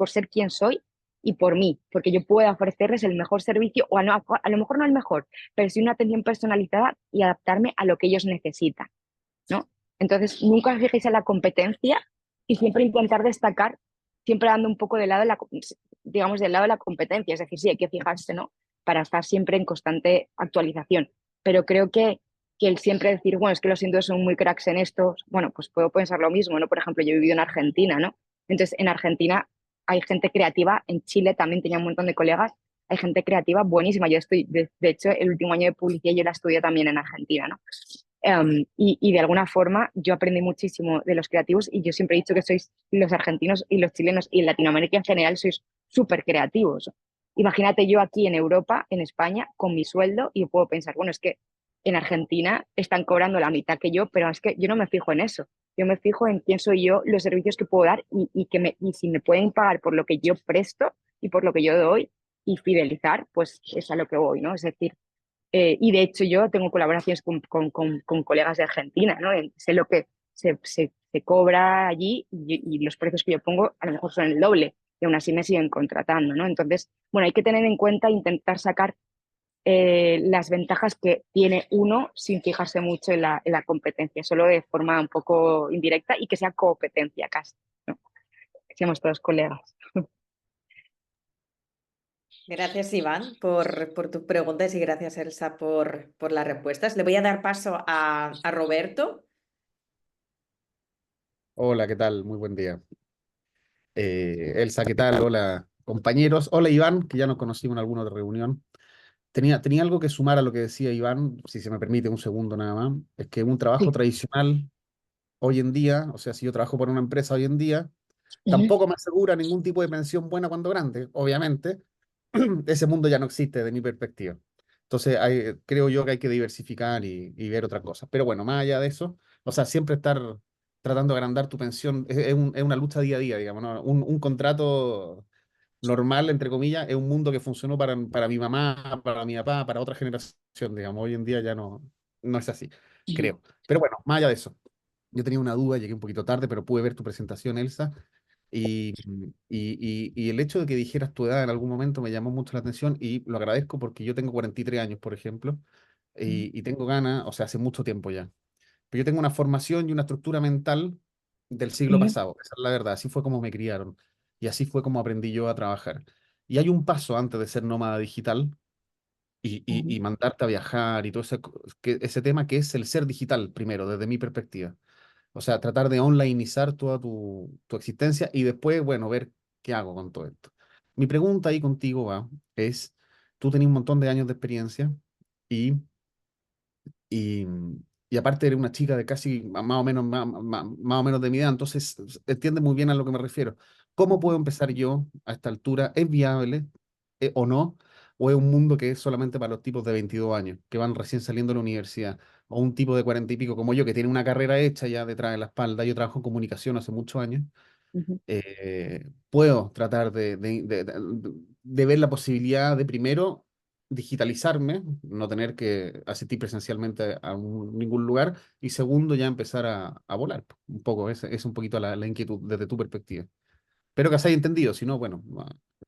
ser quien soy y por mí, porque yo puedo ofrecerles el mejor servicio, o a lo mejor no el mejor, pero sí una atención personalizada y adaptarme a lo que ellos necesitan, ¿no? Entonces, nunca os fijéis en la competencia y siempre intentar destacar, siempre dando un poco de lado, digamos, del lado de la competencia, es decir, sí, hay que fijarse, ¿no? Para estar siempre en constante actualización, pero creo que el siempre decir, bueno, es que los hindúes son muy cracks en esto, bueno, pues puedo pensar lo mismo, ¿no? Por ejemplo, yo he vivido en Argentina, ¿no? Entonces, en Argentina hay gente creativa, en Chile también tenía un montón de colegas, hay gente creativa buenísima. Yo estoy, de hecho, el último año de publicidad yo la estudié también en Argentina, ¿no? Y de alguna forma yo aprendí muchísimo de los creativos y yo siempre he dicho que sois los argentinos y los chilenos y en Latinoamérica en general sois súper creativos. Imagínate yo aquí en Europa, en España, con mi sueldo y puedo pensar, bueno, es que en Argentina están cobrando la mitad que yo, pero es que yo no me fijo en eso. Yo me fijo en quién soy yo, los servicios que puedo dar y si me pueden pagar por lo que yo presto y por lo que yo doy y fidelizar, pues es a lo que voy, ¿no? Es decir, y de hecho yo tengo colaboraciones con colegas de Argentina, ¿no? Sé lo que se cobra allí y los precios que yo pongo a lo mejor son el doble y aún así me siguen contratando, ¿no? Entonces, bueno, hay que tener en cuenta e intentar sacar las ventajas que tiene uno sin fijarse mucho en la competencia, solo de forma un poco indirecta y que sea competencia casi, ¿no? Que seamos todos colegas. Gracias, Iván, por tus preguntas y gracias, Elsa, por las respuestas. Le voy a dar paso a Roberto. Hola, ¿qué tal? Muy buen día. Elsa, ¿qué tal? Hola, compañeros. Hola, Iván, que ya nos conocimos en alguna otra reunión. Tenía algo que sumar a lo que decía Iván, si se me permite un segundo nada más. Es que un trabajo Sí. tradicional hoy en día, o sea, si yo trabajo por una empresa hoy en día, Ujú. tampoco me asegura ningún tipo de pensión buena cuando grande, obviamente. Ese mundo ya no existe de mi perspectiva. Entonces, creo yo que hay que diversificar y ver otras cosas. Pero bueno, más allá de eso, o sea, siempre estar tratando de agrandar tu pensión es una lucha día a día, digamos, ¿no? Un contrato normal, entre comillas, es un mundo que funcionó para mi mamá, para mi papá, para otra generación, digamos. Hoy en día ya no es así, Ujú. creo. Pero bueno, más allá de eso. Yo tenía una duda, llegué un poquito tarde, pero pude ver tu presentación, Elsa, y el hecho de que dijeras tu edad en algún momento me llamó mucho la atención y lo agradezco porque yo tengo 43 años, por ejemplo, y tengo ganas, o sea, hace mucho tiempo ya. Pero yo tengo una formación y una estructura mental del siglo Ujú. pasado, esa es la verdad, así fue como me criaron y así fue como aprendí yo a trabajar. Y hay un paso antes de ser nómada digital y Ujú. mandarte a viajar y todo ese tema que es el ser digital, primero, desde mi perspectiva. O sea, tratar de onlineizar toda tu existencia y después, bueno, ver qué hago con todo esto. Mi pregunta ahí contigo va, es, tú tenés un montón de años de experiencia y, y, y aparte eres una chica de casi más o menos, más o menos de mi edad, entonces entiendes muy bien a lo que me refiero. ¿Cómo puedo empezar yo a esta altura? ¿Es viable o no? ¿O es un mundo que es solamente para los tipos de 22 años, que van recién saliendo de la universidad? O un tipo de 40 y pico como yo, que tiene una carrera hecha ya detrás de la espalda. Yo trabajo en comunicación hace muchos años. Ujú. Puedo tratar de ver la posibilidad de primero digitalizarme, no tener que asistir presencialmente a ningún lugar, y segundo ya empezar a volar. Un poco, es un poquito la inquietud desde tu perspectiva. Espero que se haya entendido, si no, bueno,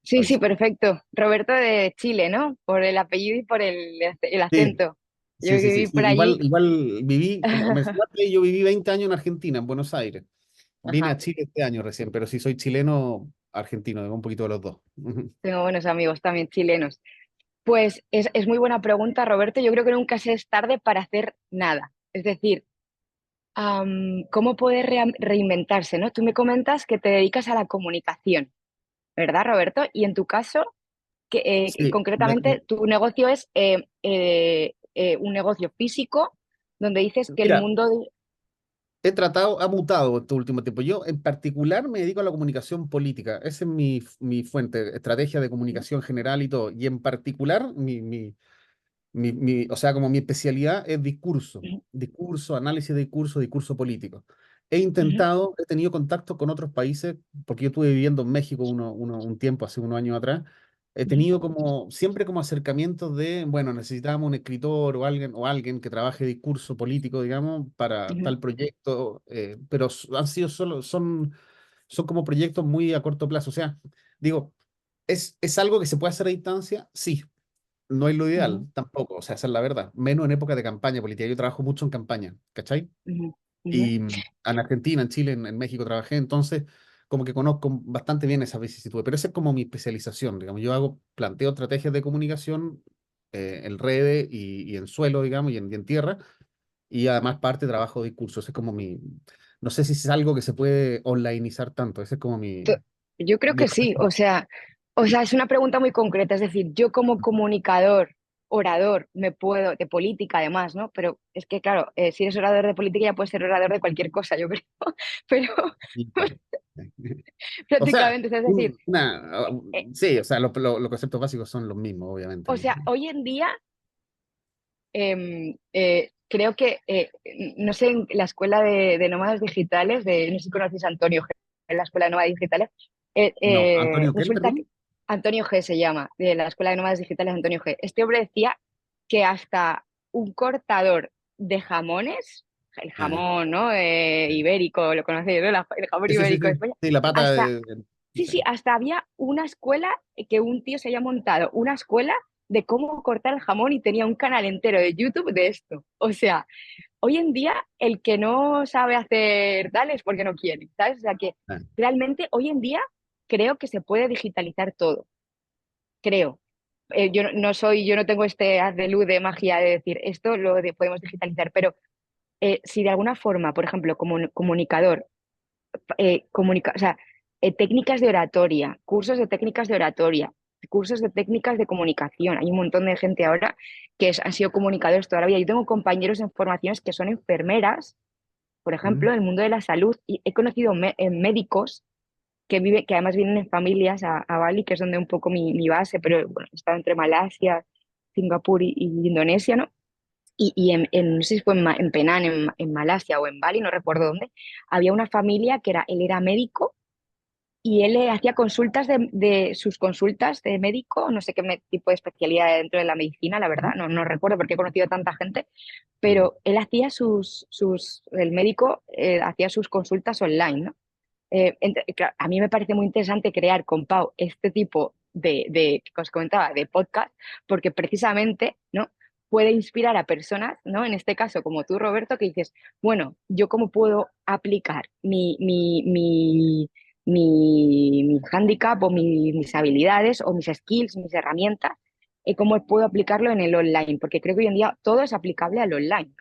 Sí, sí, avisa. perfecto. Roberto de Chile, ¿no? Por el apellido y por el Sí, acento. Yo sí, sí, sí, viví sí. por allí. Igual viví, como mencionaste, yo viví 20 años en Argentina, en Buenos Aires. Vine a Ajá, Chile este año recién, pero sí soy chileno, argentino, un poquito de los dos. tengo buenos amigos también chilenos. Pues es muy buena pregunta, Roberto. Yo creo que nunca se es tarde para hacer nada. Es decir, ¿cómo poder reinventarse, ¿no? Tú me comentas que te dedicas a la comunicación, ¿verdad, Roberto? Y en tu caso, que Sí, concretamente tu negocio es un negocio físico donde dices que el mira, mundo... he tratado, ha mutado este último tiempo. Yo en particular me dedico a la comunicación política. Esa es mi fuente, estrategia de Ujú, comunicación general y todo. Y en particular, o sea, como mi especialidad es discurso, ujú, discurso, análisis de discurso, discurso político. ujú, He tenido contacto con otros países, porque yo estuve viviendo en México un tiempo, hace unos años atrás. He ujú, tenido siempre como acercamientos de, bueno, necesitábamos un escritor o alguien que trabaje discurso político, digamos, para ujú, tal proyecto, pero han sido son como proyectos muy a corto plazo. O sea, digo, ¿es algo que se puede hacer a distancia? Sí, no es lo ujú, ideal tampoco, o sea, esa es la verdad. Menos en época de campaña política. Yo trabajo mucho en campaña, ¿cachai? ujú, ujú. Y en Argentina, en Chile, en México trabajé, entonces como que conozco bastante bien esas vicisitudes, pero esa es como mi especialización, digamos. Planteo estrategias de comunicación en redes y en suelo, digamos, y en tierra, y además parte trabajo de discursos. Ese es como no sé si es algo que se puede onlineizar tanto, ese es como To- Yo creo mi que sí, o sea, es una pregunta muy concreta, es decir, yo como comunicador, orador, me puedo, de política además, ¿no? Pero es que, claro, si eres orador de política ya puedes ser orador de cualquier cosa, yo creo, pero Y claro. O sea, prácticamente, o sea, es decir, eh, sí, o sea, los conceptos básicos son los mismos, obviamente. o sea, hoy en día creo que, no sé, en la escuela de nómadas digitales, no sé si conoces a Antonio G, en la escuela de nómadas digitales, No, Antonio, ¿qué, resulta que perdón? Antonio G se llama, de la escuela de nómadas digitales Antonio G. Este hombre decía que hasta un cortador de jamones, el Ah, jamón, ¿no? Ibérico, lo conocéis, ¿no? El jamón sí, sí, sí, ibérico de sí. España, Sí, la pata hasta sí, sí. sí, hasta había una escuela que un tío se había montado, una escuela de cómo cortar el jamón y tenía un canal entero de YouTube de esto. O sea, hoy en día el que no sabe hacer tal es porque no quiere, ¿sabes? O sea que Ah, realmente hoy en día creo que se puede digitalizar todo, creo. Yo no tengo este haz de luz de magia de decir esto podemos digitalizar, pero si de alguna forma, por ejemplo, como comunicador, o sea, técnicas de oratoria, cursos de técnicas de oratoria, cursos de técnicas de comunicación. Hay un montón de gente ahora han sido comunicadores toda la vida. Yo tengo compañeros en formaciones que son enfermeras, por ejemplo, mm, en el mundo de la salud, y he conocido médicos que además vienen en familias a Bali, que es donde un poco mi base, pero bueno, he estado entre Malasia, Singapur y Indonesia, ¿no? No sé si fue en Penang, en Malasia o en Bali, no recuerdo dónde, había una familia él era médico y él hacía consultas de sus consultas de médico, no sé qué tipo de especialidad dentro de la medicina, la verdad, mm, no recuerdo porque he conocido a tanta gente, mm, pero él hacía el médico hacía sus consultas online, ¿no? Claro, a mí me parece muy interesante crear con Pau este tipo que os comentaba, de podcast, porque precisamente, ¿no? Puede inspirar a personas, ¿no? En este caso, como tú, Roberto, que dices, bueno, ¿yo cómo puedo aplicar mi handicap o mis habilidades o mis skills, mis herramientas? ¿Cómo puedo aplicarlo en el online? Porque creo que hoy en día todo es aplicable al online.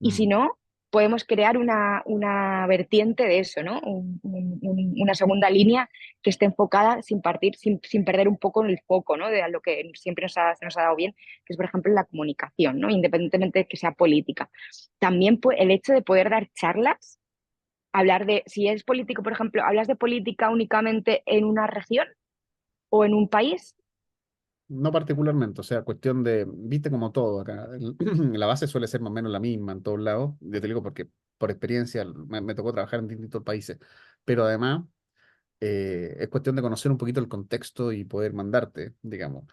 Y si mm, no, podemos crear una vertiente de eso, ¿no? Una segunda línea que esté enfocada sin perder un poco el foco, ¿no? De a lo que siempre se nos ha dado bien, que es, por ejemplo, la comunicación, ¿no? Independientemente de que sea política. También el hecho de poder dar charlas, si es político, por ejemplo, hablas de política únicamente en una región o en un país. no particularmente, o sea, cuestión viste como todo acá, la base suele ser más o menos la misma en todos lados, yo te digo porque por experiencia me tocó trabajar en distintos países, pero además es cuestión de conocer un poquito el contexto y poder mandarte, digamos.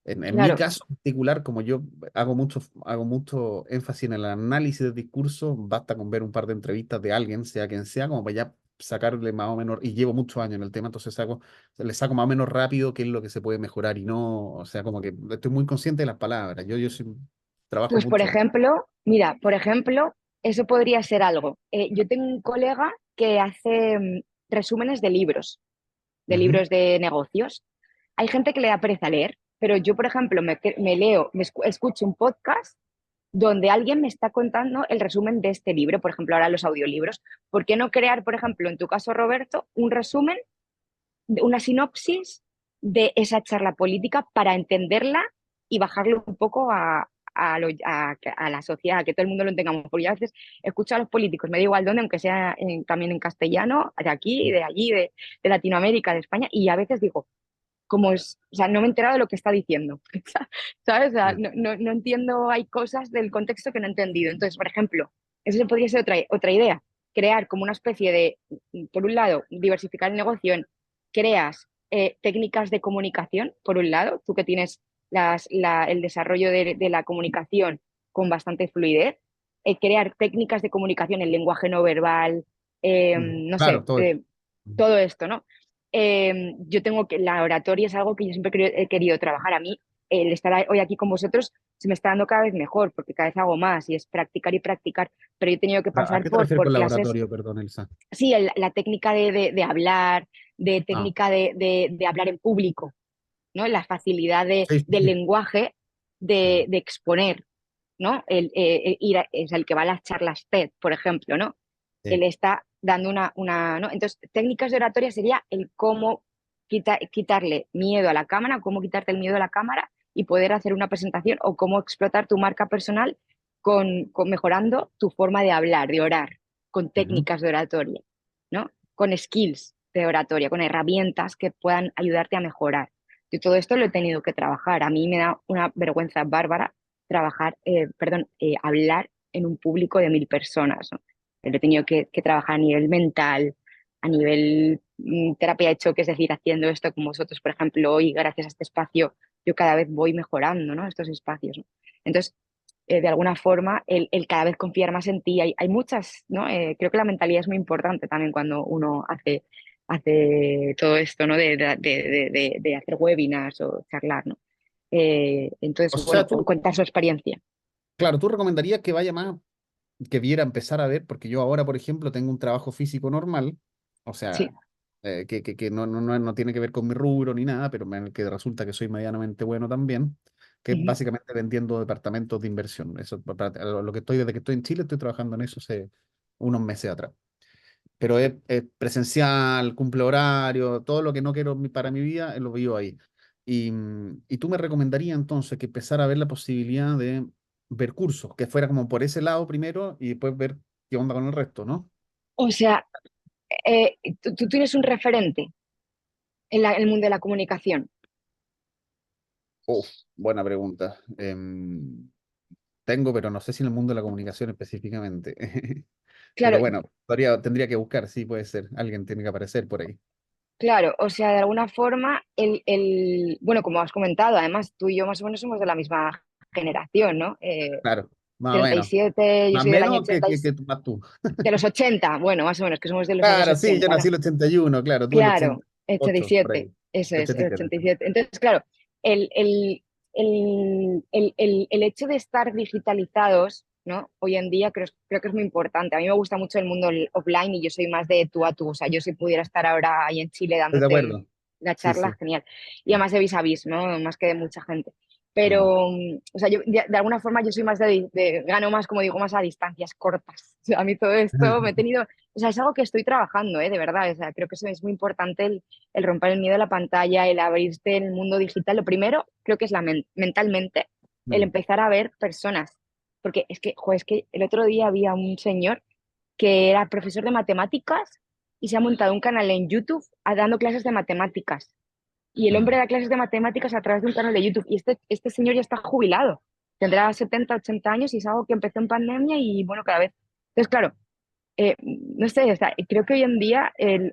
En mi Claro, caso particular, como yo hago mucho énfasis en el análisis del discurso, basta con ver un par de entrevistas de alguien, sea quien sea, como para ya sacarle más o menos, y llevo muchos años en el tema, entonces le saco más o menos rápido qué es lo que se puede mejorar y no, o sea, como que estoy muy consciente de las palabras. Trabajo pues por mucho. ejemplo, mira, por ejemplo, eso podría ser algo. Yo tengo un colega que hace resúmenes de Ujú, libros de negocios. Hay gente que le da pereza leer, pero yo, por ejemplo, me leo, escucho un podcast donde alguien me está contando el resumen de este libro, por ejemplo, ahora los audiolibros. ¿Por qué no crear, por ejemplo, en tu caso, Roberto, un resumen, una sinopsis de esa charla política para entenderla y bajarlo un poco a la sociedad, a que todo el mundo lo entendamos. Porque yo a veces escucho a los políticos, me da igual dónde, aunque sea también en castellano, de aquí, de allí, de Latinoamérica, de España, y a veces digo, como es, o sea, no me he enterado de lo que está diciendo, ¿sabes? O sea, Mm. no entiendo, hay cosas del contexto que no he entendido. Entonces, por ejemplo, eso podría ser otra idea, crear como una especie de, por un lado, diversificar el negocio en, creas técnicas de comunicación, por un lado, tú que tienes el desarrollo de la comunicación con bastante fluidez, crear técnicas de comunicación en lenguaje no verbal, no Claro, sé, todo eso. todo esto, ¿no? Yo tengo que, la oratoria es algo que yo siempre he querido trabajar. A mí, el estar hoy aquí con vosotros se me está dando cada vez mejor, porque cada vez hago más y es practicar y practicar, pero yo he tenido que ¿A pasar qué te refieres por con clases, laboratorio, perdón, Elsa? sí, la técnica de hablar, de Ah, técnica de hablar en público, ¿no? La facilidad sí, sí, del sí. lenguaje Mm, de exponer, ¿no? Es el que va a las charlas TED, por ejemplo, ¿no? sí. Él está dando ¿no? Entonces, técnicas de oratoria sería el cómo quitarle miedo a la cámara, cómo quitarte el miedo a la cámara y poder hacer una presentación o cómo explotar tu marca personal con mejorando tu forma de hablar, de orar, con Ujú. técnicas de oratoria, ¿no? Con skills de oratoria, con herramientas que puedan ayudarte a mejorar. Yo todo esto lo he tenido que trabajar. A mí me da una vergüenza bárbara hablar en un público de 1000 personas, ¿no? Lo he tenido que trabajar a nivel mental, a nivel terapia de choque, es decir, haciendo esto con vosotros, por ejemplo, hoy, gracias a este espacio, yo cada vez voy mejorando, ¿no? Estos espacios, ¿no? Entonces, de alguna forma, el cada vez confiar más en ti. Hay muchas, ¿no? Creo que la mentalidad es muy importante también cuando uno hace todo esto, ¿no? De hacer webinars o charlar, ¿no? O Entonces, sea, bueno, tú, contar su experiencia. claro, tú recomendarías que vaya más, que viera, empezar a ver, porque yo ahora, por ejemplo, tengo un trabajo físico normal, o sea, Sí. que no tiene que ver con mi rubro ni nada, pero en el que resulta que soy medianamente bueno también, que es Ujú. básicamente vendiendo departamentos de inversión. Eso, lo que estoy, desde que estoy en Chile, estoy trabajando en eso hace unos meses atrás. Pero es presencial, cumple horario, todo lo que no quiero para mi vida, lo vivo ahí. Y tú me recomendarías entonces que empezara a ver la posibilidad de ver cursos, que fuera como por ese lado primero y después ver qué onda con el resto, ¿no? O sea, tú tienes un referente en el mundo de la comunicación. Uf, buena pregunta. Tengo, pero no sé si en el mundo de la comunicación específicamente. Pero Claro, bueno, tendría que buscar, sí, puede ser. Alguien tiene que aparecer por ahí. claro, o sea, de alguna forma, bueno, como has comentado, además tú y yo más o menos somos de la misma generación, ¿no? Claro, más o Treinta y menos. siete, yo Más o soy del año menos 80, más tú. de los 80, bueno, más o menos, que somos de los años Claro, sí, yo 80, nací ¿no? en el 81, claro, tú el Claro, ochenta y el ocho por ahí. 87, eso es, el 87. 87. Entonces, claro, el, el, el hecho de estar digitalizados, ¿no? Hoy en día creo que es muy importante. A mí me gusta mucho el mundo offline y yo soy más de tú a tú. O sea, yo si pudiera estar ahora ahí en Chile Estoy de dándote acuerdo. la Sí, charla, sí. genial. Y además de vis a vis, ¿no? Más que de mucha gente. Mm. Pero, o sea, yo de alguna forma yo soy más gano más, como digo, más a distancias cortas. O sea, a mí todo esto me he tenido, o sea, es algo que estoy trabajando, de verdad. O sea, creo que eso es muy importante el romper el miedo a la pantalla, el abrirte en el mundo digital. Lo primero, creo que es mentalmente, el Mm. empezar a ver personas. Porque es que, joder, es que el otro día había un señor que era profesor de matemáticas y se ha montado un canal en YouTube dando clases de matemáticas. Y el hombre Mm. da clases de matemáticas a través de un canal de YouTube. Y este señor ya está jubilado. Tendrá 70 80 años y es algo que empezó en pandemia y bueno, cada vez. Entonces, claro, no sé, o sea, creo que hoy en día el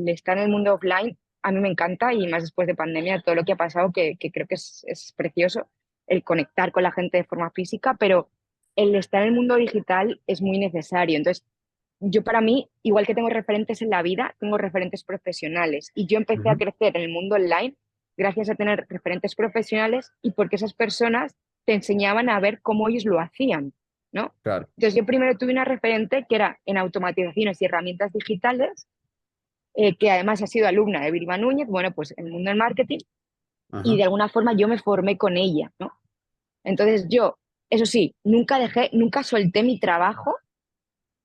estar en el mundo offline a mí me encanta y más después de pandemia, todo lo que ha pasado, que creo que es precioso, el conectar con la gente de forma física, pero el estar en el mundo digital es muy necesario. Entonces, yo para mí, igual que tengo referentes en la vida, tengo referentes profesionales y yo empecé a Ujú. crecer en el mundo online gracias a tener referentes profesionales y porque esas personas te enseñaban a ver cómo ellos lo hacían, ¿no? Claro. Entonces yo primero tuve una referente que era en automatizaciones y herramientas digitales, que además ha sido alumna de Vilma Núñez, bueno, pues en el mundo del marketing, y Ajá. de alguna forma yo me formé con ella, ¿no? Entonces yo, eso sí, nunca solté mi trabajo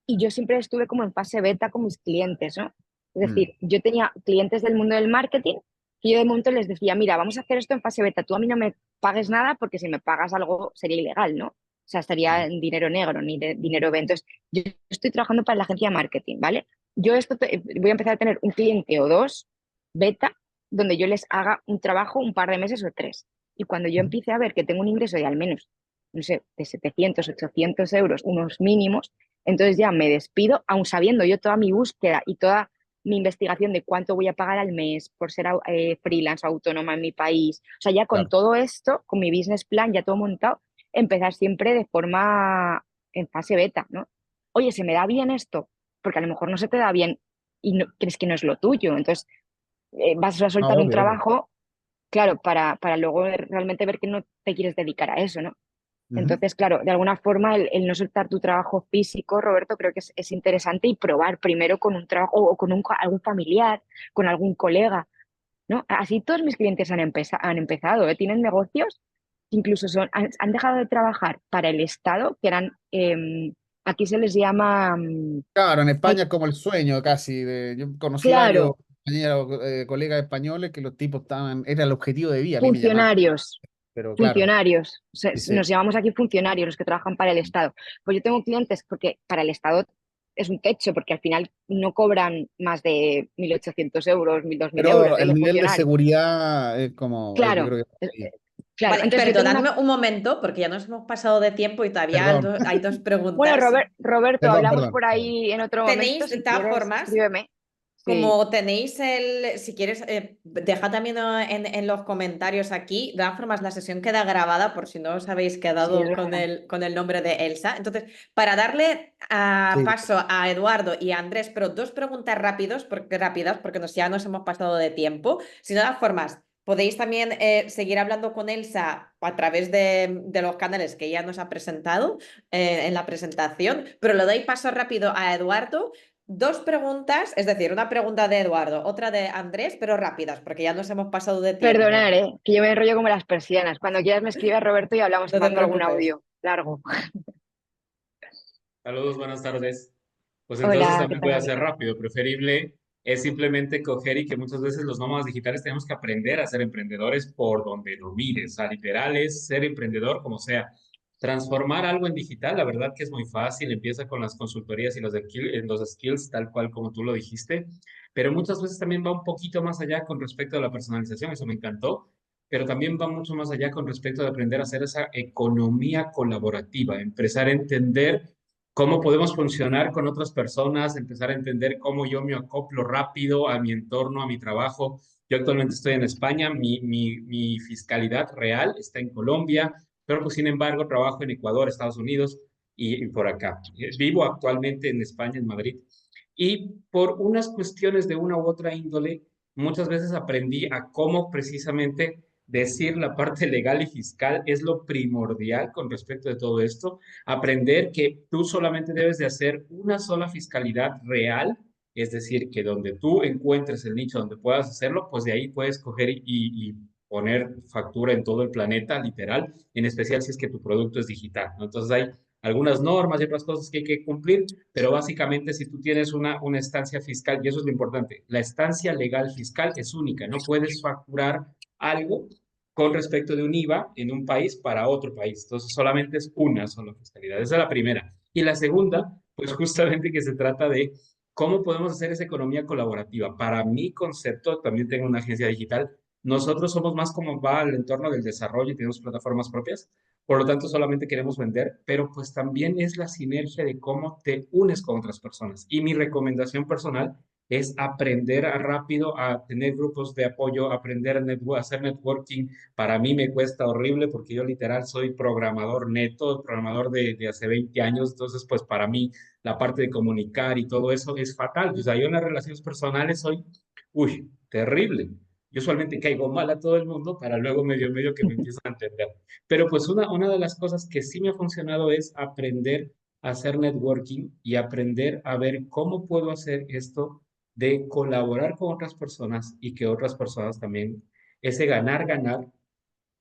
y yo siempre estuve como en fase beta con mis clientes, ¿no? Es Mm. decir, yo tenía clientes del mundo del marketing que yo de momento les decía, mira, vamos a hacer esto en fase beta, tú a mí no me pagues nada porque si me pagas algo sería ilegal, ¿no? O sea, estaría en dinero negro, ni de dinero B. Entonces, yo estoy trabajando para la agencia de marketing, ¿vale? Yo voy a empezar a tener un cliente o dos beta donde yo les haga un trabajo un par de meses o 3. Y cuando yo Ujú. empiece a ver que tengo un ingreso de al menos, no sé, de 700, 800 euros, unos mínimos, entonces ya me despido, aun sabiendo yo toda mi búsqueda y toda mi investigación de cuánto voy a pagar al mes por ser freelance autónoma en mi país. O sea, ya con Claro. todo esto, con mi business plan ya todo montado, empezar siempre de forma en fase beta, ¿no? Oye, ¿se me da bien esto? Porque a lo mejor no se te da bien y crees que no es lo tuyo. Entonces, vas a No, soltar un obvio, obvio. trabajo, claro, para luego realmente ver que no te quieres dedicar a eso, ¿no? Ujú. Entonces, claro, de alguna forma el no soltar tu trabajo físico, Roberto, creo que es interesante y probar primero con un trabajo o con algún familiar, con algún colega, ¿no? Así todos mis clientes han empezado, ¿eh? Tienen negocios, incluso han dejado de trabajar para el Estado, que eran, aquí se les llama, Claro, en ay, España es como el sueño casi. Yo conocí varios claro, compañeros, colegas españoles que los tipos estaban, era el objetivo de vida, a mí me llamaba, funcionarios. pero claro, Funcionarios, dice, nos llamamos aquí funcionarios los que trabajan para el Estado. Pues yo tengo clientes porque para el Estado es un techo, porque al final no cobran más de 1.800 euros, 1.000, 2.000 euros, pero el los nivel de funcionarios. seguridad es como, yo Claro, creo que sí. claro. Vale, Entonces yo tengo una... perdonadme un momento porque ya nos hemos pasado de tiempo y todavía Perdón, hay dos Bueno, preguntas. Roberto, perdón, hablamos perdón, por perdón. ahí en otro momento. Tenéis, de Si todas quieres, formas, escríbeme. Sí, como tenéis si quieres, deja también en los comentarios aquí. De todas formas, la sesión queda grabada por si no os habéis sí, es quedado verdad. con el nombre de Elsa. Entonces, para darle Sí, paso a Eduardo y a Andrés, pero dos preguntas rápidas, porque ya nos hemos pasado de tiempo. Si no, de todas formas, podéis también seguir hablando con Elsa a través de los canales que ella nos ha presentado en la presentación, pero le doy paso rápido a Eduardo. Dos preguntas, es decir, una pregunta de Eduardo, otra de Andrés, pero rápidas, porque ya nos hemos pasado de tiempo. Perdonar, que yo me enrollo como las persianas. Cuando quieras me escribes, Roberto, y hablamos y No te mando algún preocupes. audio largo. Saludos, buenas tardes. Pues entonces Hola, ¿qué también voy a tal? ser rápido. Preferible es simplemente coger y que muchas veces los nómadas digitales tenemos que aprender a ser emprendedores por donde lo mires. O sea, literal es ser emprendedor como sea. Transformar algo en digital, la verdad que es muy fácil. Empieza con las consultorías y los skills, tal cual como tú lo dijiste. Pero muchas veces también va un poquito más allá con respecto a la personalización. Eso me encantó. Pero también va mucho más allá con respecto a aprender a hacer esa economía colaborativa, empezar a entender cómo podemos funcionar con otras personas, empezar a entender cómo yo me acoplo rápido a mi entorno, a mi trabajo. Yo actualmente estoy en España, mi fiscalidad real está en Colombia, pero pues sin embargo trabajo en Ecuador, Estados Unidos y por acá. Vivo actualmente en España, en Madrid. Y por unas cuestiones de una u otra índole, muchas veces aprendí a cómo precisamente decir la parte legal y fiscal es lo primordial con respecto de todo esto. Aprender que tú solamente debes de hacer una sola fiscalidad real, es decir, que donde tú encuentres el nicho donde puedas hacerlo, pues de ahí puedes coger y poner factura en todo el planeta, literal, en especial si es que tu producto es digital, ¿no? Entonces hay algunas normas y otras cosas que hay que cumplir, pero básicamente si tú tienes una estancia fiscal, y eso es lo importante, la estancia legal fiscal es única, no puedes facturar algo con respecto de un IVA en un país para otro país. Entonces, solamente es una sola fiscalidad. Esa es la primera. Y la segunda, pues justamente que se trata de cómo podemos hacer esa economía colaborativa. Para mi concepto, también tengo una agencia digital. Nosotros somos más como va al entorno del desarrollo y tenemos plataformas propias. Por lo tanto, solamente queremos vender, pero pues también es la sinergia de cómo te unes con otras personas. Y mi recomendación personal es aprender rápido a tener grupos de apoyo, aprender a hacer networking. Para mí me cuesta horrible porque yo literal soy programador neto, programador de hace 20 años, entonces pues para mí la parte de comunicar y todo eso es fatal. O sea, yo en las relaciones personales soy, terrible. Yo usualmente caigo mal a todo el mundo para luego medio que me empiezan a entender. Pero pues una de las cosas que sí me ha funcionado es aprender a hacer networking y aprender a ver cómo puedo hacer esto de colaborar con otras personas y que otras personas también, ese ganar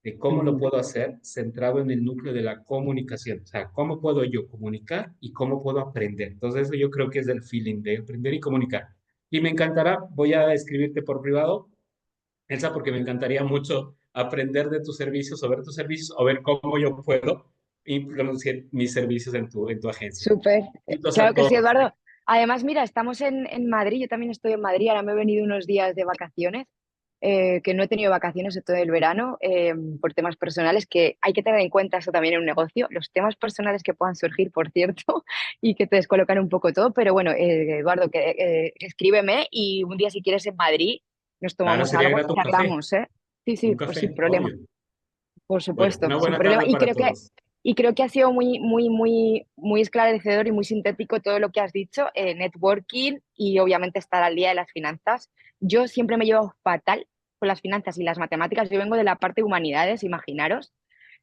de cómo lo Ujú. puedo hacer centrado en el núcleo de la comunicación. O sea, cómo puedo yo comunicar y cómo puedo aprender. Entonces, eso yo creo que es el feeling de aprender y comunicar. Y me encantará, voy a escribirte por privado Elsa, porque me encantaría mucho aprender de tus servicios o ver tus servicios o ver cómo yo puedo implementar mis servicios en tu agencia. Súper. Besitos a Claro que sí, todos. Eduardo. Además, mira, estamos en Madrid, yo también estoy en Madrid, ahora me he venido unos días de vacaciones, que no he tenido vacaciones en todo el verano por temas personales, que hay que tener en cuenta eso también en un negocio, los temas personales que puedan surgir, por cierto, y que te descolocan un poco todo, pero bueno, Eduardo, escríbeme y un día si quieres en Madrid nos Claro, tomamos sería algo grato y un café. charlamos, ¿eh? Sí, sí, Un pues sin café, problema. obvio. Por Bueno, supuesto, una sin buena problema. tarde para todos. Y creo que ha sido muy esclarecedor y muy sintético todo lo que has dicho, networking y obviamente estar al día de las finanzas. Yo siempre me llevo fatal con las finanzas y las matemáticas. Yo vengo de la parte de humanidades, imaginaros.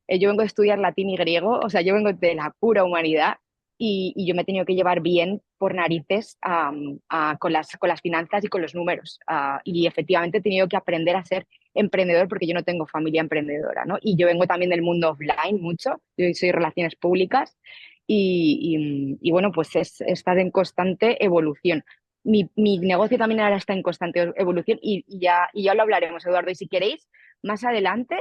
Yo vengo de estudiar latín y griego, o sea, yo vengo de la pura humanidad y yo me he tenido que llevar bien por narices con las finanzas y con los números. Y efectivamente he tenido que aprender a ser emprendedor porque yo no tengo familia emprendedora, ¿no? Y yo vengo también del mundo offline mucho, yo soy relaciones públicas y bueno, pues es estar en constante evolución. Mi negocio también ahora está en constante evolución y ya lo hablaremos, Eduardo. Y si queréis, más adelante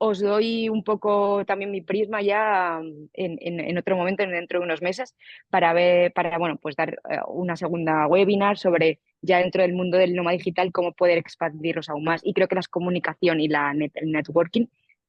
os doy un poco también mi prisma ya en otro momento, dentro de unos meses, para ver, para bueno, pues dar una segunda webinar sobre ya dentro del mundo del nómada digital cómo poder expandirlos aún más. Y creo que la comunicación y el networking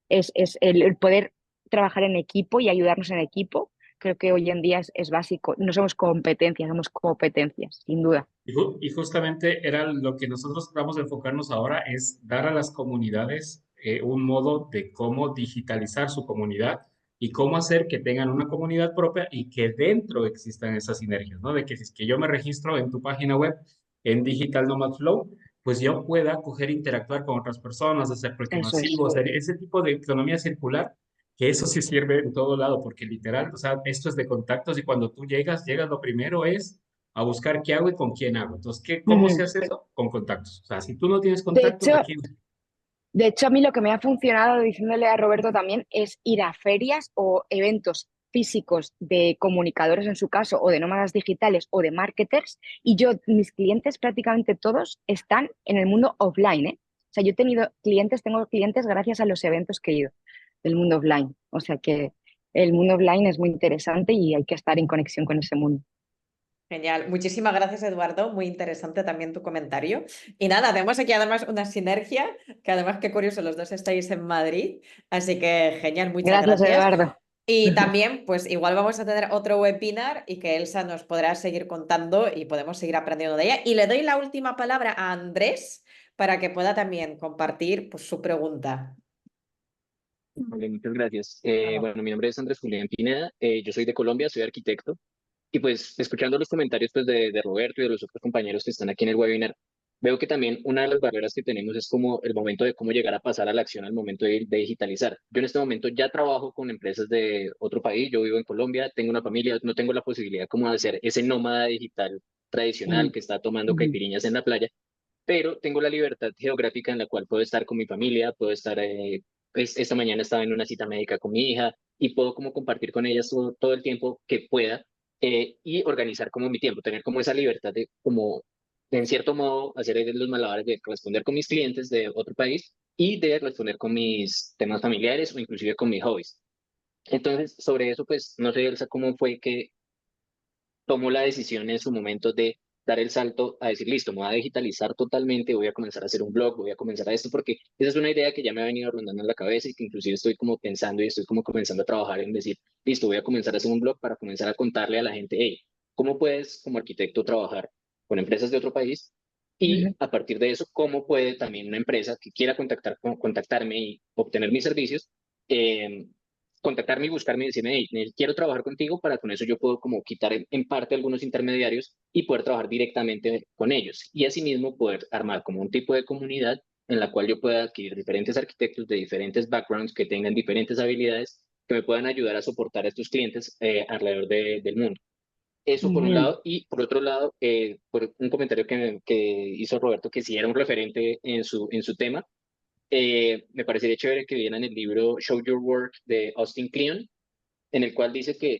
es el poder trabajar en equipo y ayudarnos en equipo. Creo que hoy en día es básico. No somos competencias, somos competencias, sin duda. Y justamente era lo que nosotros vamos a enfocarnos ahora, es dar a las comunidades un modo de cómo digitalizar su comunidad y cómo hacer que tengan una comunidad propia y que dentro existan esas sinergias, ¿no? De que si es que yo me registro en tu página web, en Digital Nomad Flow, pues yo pueda coger, interactuar con otras personas, hacer proyectos Eso es. masivos, hacer ese tipo de economía circular, que eso sí sirve en todo lado, porque literal, o sea, esto es de contactos y cuando tú llegas lo primero es a buscar qué hago y con quién hago. Entonces, ¿cómo se Ujú. hace eso? Con contactos. O sea, si tú no tienes De contactos, hecho, aquí De hecho, a mí lo que me ha funcionado, diciéndole a Roberto también, es ir a ferias o eventos físicos de comunicadores en su caso, o de nómadas digitales o de marketers, y mis clientes prácticamente todos están en el mundo offline, ¿eh? O sea, yo tengo clientes gracias a los eventos que he ido del mundo offline. O sea que el mundo offline es muy interesante y hay que estar en conexión con ese mundo. Genial. Muchísimas gracias, Eduardo. Muy interesante también tu comentario. Y nada, tenemos aquí además una sinergia, que además qué curioso, los dos estáis en Madrid. Así que genial, muchas Gracias, gracias. Eduardo. Y también, pues igual vamos a tener otro webinar y que Elsa nos podrá seguir contando y podemos seguir aprendiendo de ella. Y le doy la última palabra a Andrés para que pueda también compartir pues, su pregunta. Vale, muchas gracias. Claro. Bueno, mi nombre es Andrés Julián Pineda, yo soy de Colombia, soy arquitecto, y pues escuchando los comentarios pues, de Roberto y de los otros compañeros que están aquí en el webinar, veo que también una de las barreras que tenemos es como el momento de cómo llegar a pasar a la acción al momento de digitalizar. Yo en este momento ya trabajo con empresas de otro país, yo vivo en Colombia, tengo una familia, no tengo la posibilidad como de hacer ese nómada digital tradicional Ujú, que está tomando ujú, caipiriñas en la playa, pero tengo la libertad geográfica en la cual puedo estar con mi familia, puedo estar, esta mañana estaba en una cita médica con mi hija y puedo como compartir con ellas todo el tiempo que pueda y organizar como mi tiempo, tener como esa libertad de como, en cierto modo, hacer los malabares de responder con mis clientes de otro país y de responder con mis temas familiares o inclusive con mis hobbies. Entonces, sobre eso, pues, no sé, Elsa, cómo fue que tomó la decisión en su momento de dar el salto a decir, listo, me voy a digitalizar totalmente, voy a comenzar a hacer un blog, voy a comenzar a esto, porque esa es una idea que ya me ha venido rondando en la cabeza y que inclusive estoy como pensando y estoy como comenzando a trabajar en decir, listo, voy a comenzar a hacer un blog para comenzar a contarle a la gente, hey, ¿cómo puedes como arquitecto trabajar con empresas de otro país? ujú. Y a partir de eso, ¿cómo puede también una empresa que quiera contactarme y obtener mis servicios, eh, contactarme y buscarme y decirme, hey, quiero trabajar contigo para con eso yo puedo como quitar en parte algunos intermediarios y poder trabajar directamente con ellos. Y asimismo poder armar como un tipo de comunidad en la cual yo pueda adquirir diferentes arquitectos de diferentes backgrounds que tengan diferentes habilidades que me puedan ayudar a soportar a estos clientes alrededor del mundo. Eso por un Ujú. lado, y por otro lado, por un comentario que hizo Roberto, que sí era un referente en su tema, me parecería chévere que vieran el libro Show Your Work de Austin Kleon, en el cual dice que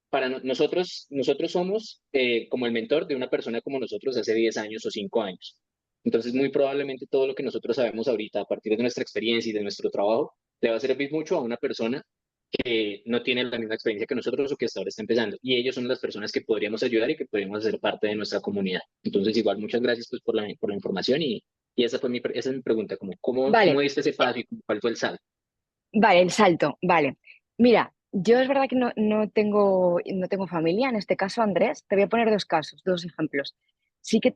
para nosotros somos como el mentor de una persona como nosotros hace 10 años o 5 años. Entonces, muy probablemente todo lo que nosotros sabemos ahorita a partir de nuestra experiencia y de nuestro trabajo le va a servir mucho a una persona que no tiene la misma experiencia que nosotros o que hasta ahora está empezando. Y ellos son las personas que podríamos ayudar y que podríamos hacer parte de nuestra comunidad. Entonces, igual, muchas gracias pues, por la información y esa es mi pregunta, como, ¿cómo Vale, diste ese paso y cuál fue el salto? vale, el salto, vale. Mira, yo es verdad que no tengo familia, en este caso, Andrés, te voy a poner dos casos, dos ejemplos. Sí que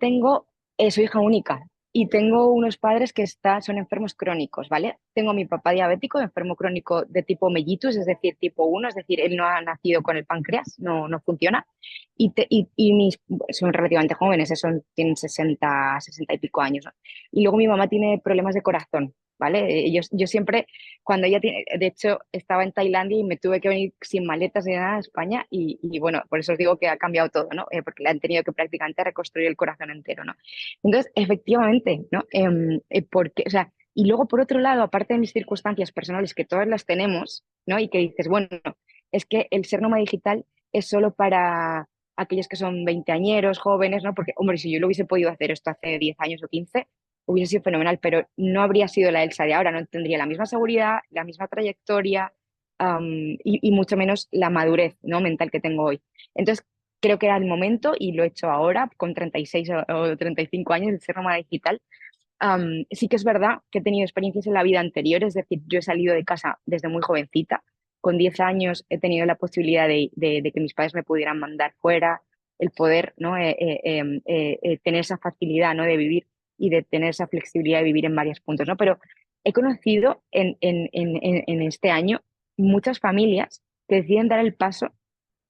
soy hija única y tengo unos padres que son enfermos crónicos, ¿vale? Tengo a mi papá diabético, enfermo crónico de tipo mellitus, es decir, tipo 1, es decir, él no ha nacido con el páncreas, no funciona. Son relativamente jóvenes, tienen 60 y pico años, ¿no? Y luego mi mamá tiene problemas de corazón, ¿vale? Yo siempre cuando ella tiene, de hecho, estaba en Tailandia y me tuve que venir sin maletas ni nada a España y bueno, por eso os digo que ha cambiado todo, ¿no? Porque le han tenido que prácticamente reconstruir el corazón entero, ¿no? Entonces, efectivamente, ¿no? O sea, y luego por otro lado, aparte de mis circunstancias personales, que todas las tenemos, ¿no? Y que dices, bueno, es que el ser nómada digital es solo para aquellos que son veinteañeros, jóvenes, ¿no? Porque, hombre, si yo lo hubiese podido hacer esto hace 10 años o 15 hubiese sido fenomenal, pero no habría sido la Elsa de ahora, no tendría la misma seguridad, la misma trayectoria y mucho menos la madurez, ¿no? mental que tengo hoy. Entonces, creo que era el momento y lo he hecho ahora, con 36 o 35 años, de ser nómada digital. Sí que es verdad que he tenido experiencias en la vida anterior, es decir, yo he salido de casa desde muy jovencita. Con 10 años he tenido la posibilidad de que mis padres me pudieran mandar fuera, el poder, ¿no? Tener esa facilidad, ¿no? de vivir y de tener esa flexibilidad de vivir en varios puntos, ¿no? Pero he conocido en este año muchas familias que deciden dar el paso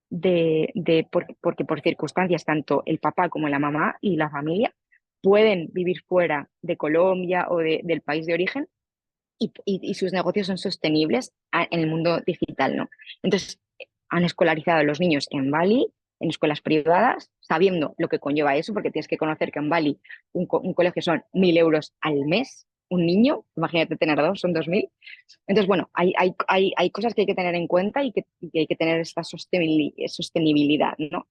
porque por circunstancias, tanto el papá como la mamá y la familia pueden vivir fuera de Colombia o del país de origen y sus negocios son sostenibles en el mundo digital, ¿no? Entonces, han escolarizado a los niños en Bali, en escuelas privadas, sabiendo lo que conlleva eso, porque tienes que conocer que en Bali un colegio son 1.000 euros al mes, un niño, imagínate tener dos, son 2.000. Entonces, bueno, hay cosas que hay que tener en cuenta y que hay que tener esta sostenibilidad, ¿no?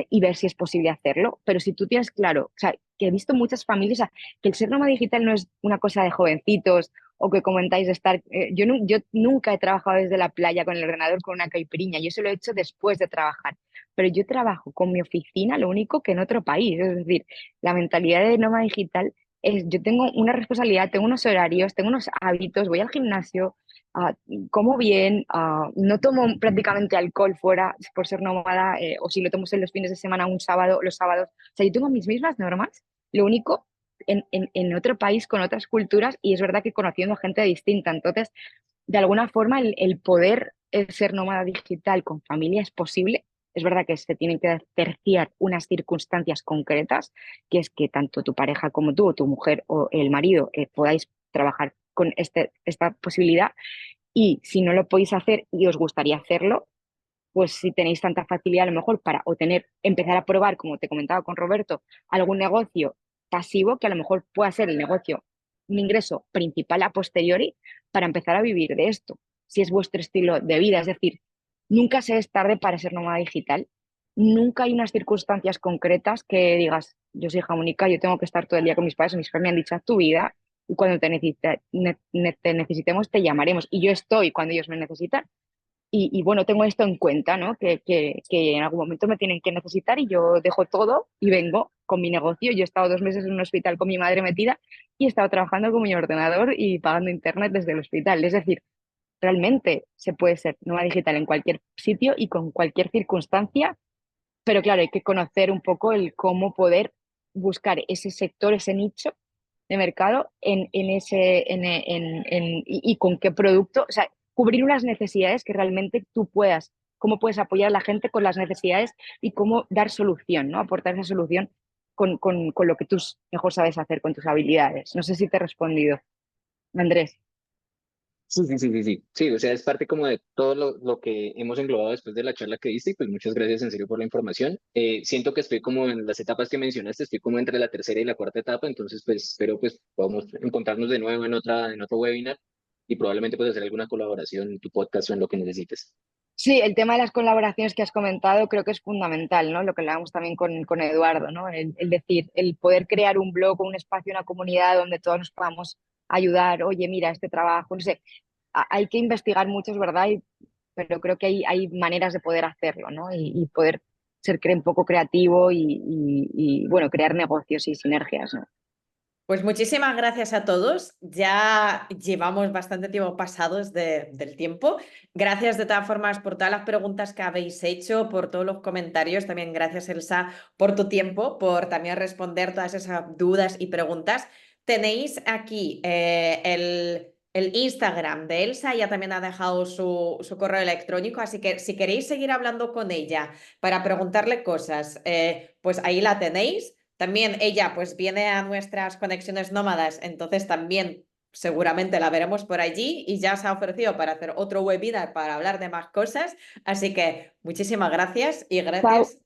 Y ver si es posible hacerlo. Pero si tú tienes claro, o sea, que he visto muchas familias, o sea, que el ser nómada digital no es una cosa de jovencitos o que comentáis de estar. Yo nunca he trabajado desde la playa con el ordenador con una caipiriña, yo eso lo he hecho después de trabajar. Pero yo trabajo con mi oficina, lo único que en otro país. Es decir, la mentalidad de nómada digital yo tengo una responsabilidad, tengo unos horarios, tengo unos hábitos, voy al gimnasio, ah, como bien, no tomo prácticamente alcohol fuera por ser nómada, o si lo tomo en los fines de semana, los sábados. O sea, yo tengo mis mismas normas, lo único en otro país con otras culturas y es verdad que conociendo gente distinta. Entonces, de alguna forma, el poder ser nómada digital con familia es posible. Es verdad que se tienen que terciar unas circunstancias concretas, que es que tanto tu pareja como tú, o tu mujer o el marido, podáis trabajar con esta posibilidad. Y si no lo podéis hacer y os gustaría hacerlo, pues si tenéis tanta facilidad a lo mejor para empezar a probar, como te comentaba con Roberto, algún negocio pasivo que a lo mejor pueda ser el negocio, un ingreso principal a posteriori para empezar a vivir de esto, si es vuestro estilo de vida. Es decir, nunca se es tarde para ser nómada digital, nunca hay unas circunstancias concretas que digas, yo soy hija única, yo tengo que estar todo el día con mis padres me han dicho, haz tu vida y cuando te necesitemos te llamaremos. Y yo estoy cuando ellos me necesitan y bueno, tengo esto en cuenta, ¿no? Que en algún momento me tienen que necesitar y yo dejo todo y vengo con mi negocio. Yo he estado 2 meses en un hospital con mi madre metida y he estado trabajando con mi ordenador y pagando internet desde el hospital. Es decir, realmente se puede ser nómada digital en cualquier sitio y con cualquier circunstancia, pero claro, hay que conocer un poco el cómo poder buscar ese sector, ese nicho de mercado y con qué producto, o sea, cubrir unas necesidades que realmente tú puedas, cómo puedes apoyar a la gente con las necesidades y cómo dar solución, ¿no? Aportar esa solución con lo que tú mejor sabes hacer, con tus habilidades. No sé si te he respondido, Andrés. Sí, sí, sí, sí, sí. Sí, o sea, es parte como de todo lo que hemos englobado después de la charla que diste y pues muchas gracias en serio por la información. Siento que estoy como en las etapas que mencionaste, estoy como entre la tercera y la cuarta etapa, entonces pues espero pues podamos encontrarnos de nuevo en otro webinar y probablemente pues hacer alguna colaboración en tu podcast o en lo que necesites. Sí, el tema de las colaboraciones que has comentado creo que es fundamental, ¿no? Lo que hablábamos también con Eduardo, ¿no? El decir, el poder crear un blog o un espacio, una comunidad donde todos nos podamos ayudar, oye, mira, este trabajo, no sé, hay que investigar mucho, es verdad, pero creo que hay maneras de poder hacerlo, ¿no? Y poder ser un poco creativo bueno, crear negocios y sinergias, ¿no? Pues muchísimas gracias a todos. Ya llevamos bastante tiempo pasados del tiempo. Gracias de todas formas por todas las preguntas que habéis hecho, por todos los comentarios. También gracias, Elsa, por tu tiempo, por también responder todas esas dudas y preguntas. Tenéis aquí el Instagram de Elsa, ella también ha dejado su correo electrónico, así que si queréis seguir hablando con ella para preguntarle cosas, pues ahí la tenéis. También ella pues viene a nuestras conexiones nómadas, entonces también seguramente la veremos por allí y ya se ha ofrecido para hacer otro webinar para hablar de más cosas. Así que muchísimas gracias y Pau, gracias.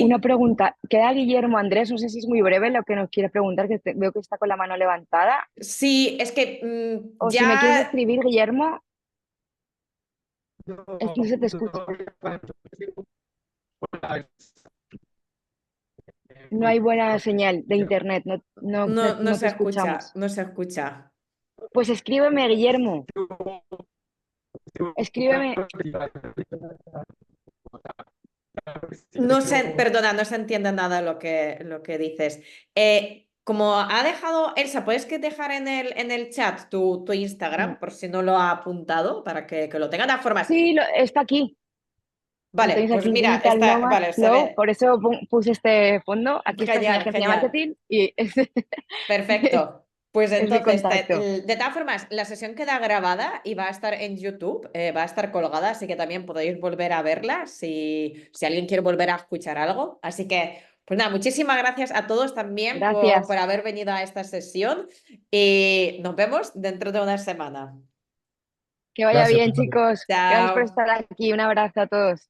una Sí, pregunta. Queda Guillermo Andrés, no sé si es muy breve lo que nos quiere preguntar, que veo que está con la mano levantada. sí, es que O si me quieres ya escribir, Guillermo, es que no se te escucha. No hay buena señal de internet, no no se te escucha, escuchamos. no se escucha. Pues escríbeme, Guillermo. Escríbeme. No se, perdona, no se entiende nada lo que dices. Como ha dejado, Elsa, ¿puedes dejar en el chat tu Mm. Instagram por si no lo ha apuntado para que lo tengan de todas formas? Sí, está aquí. Lo Vale, tenéis pues aquí, mira, Digital Nomad vale, se Flow. ve. Por eso puse este fondo. Aquí está Genial, Sinergias de genial. Marketing y Perfecto. Pues es mi entonces, contacto. de todas formas, la sesión queda grabada y va a estar en YouTube, va a estar colgada, así que también podéis volver a verla si alguien quiere volver a escuchar algo. Así que, pues nada, muchísimas gracias a todos también por Gracias. haber venido a esta sesión y nos vemos dentro de una semana. Que vaya Gracias, bien, Fernando. chicos. Gracias por Chao. estar aquí. Un abrazo a todos.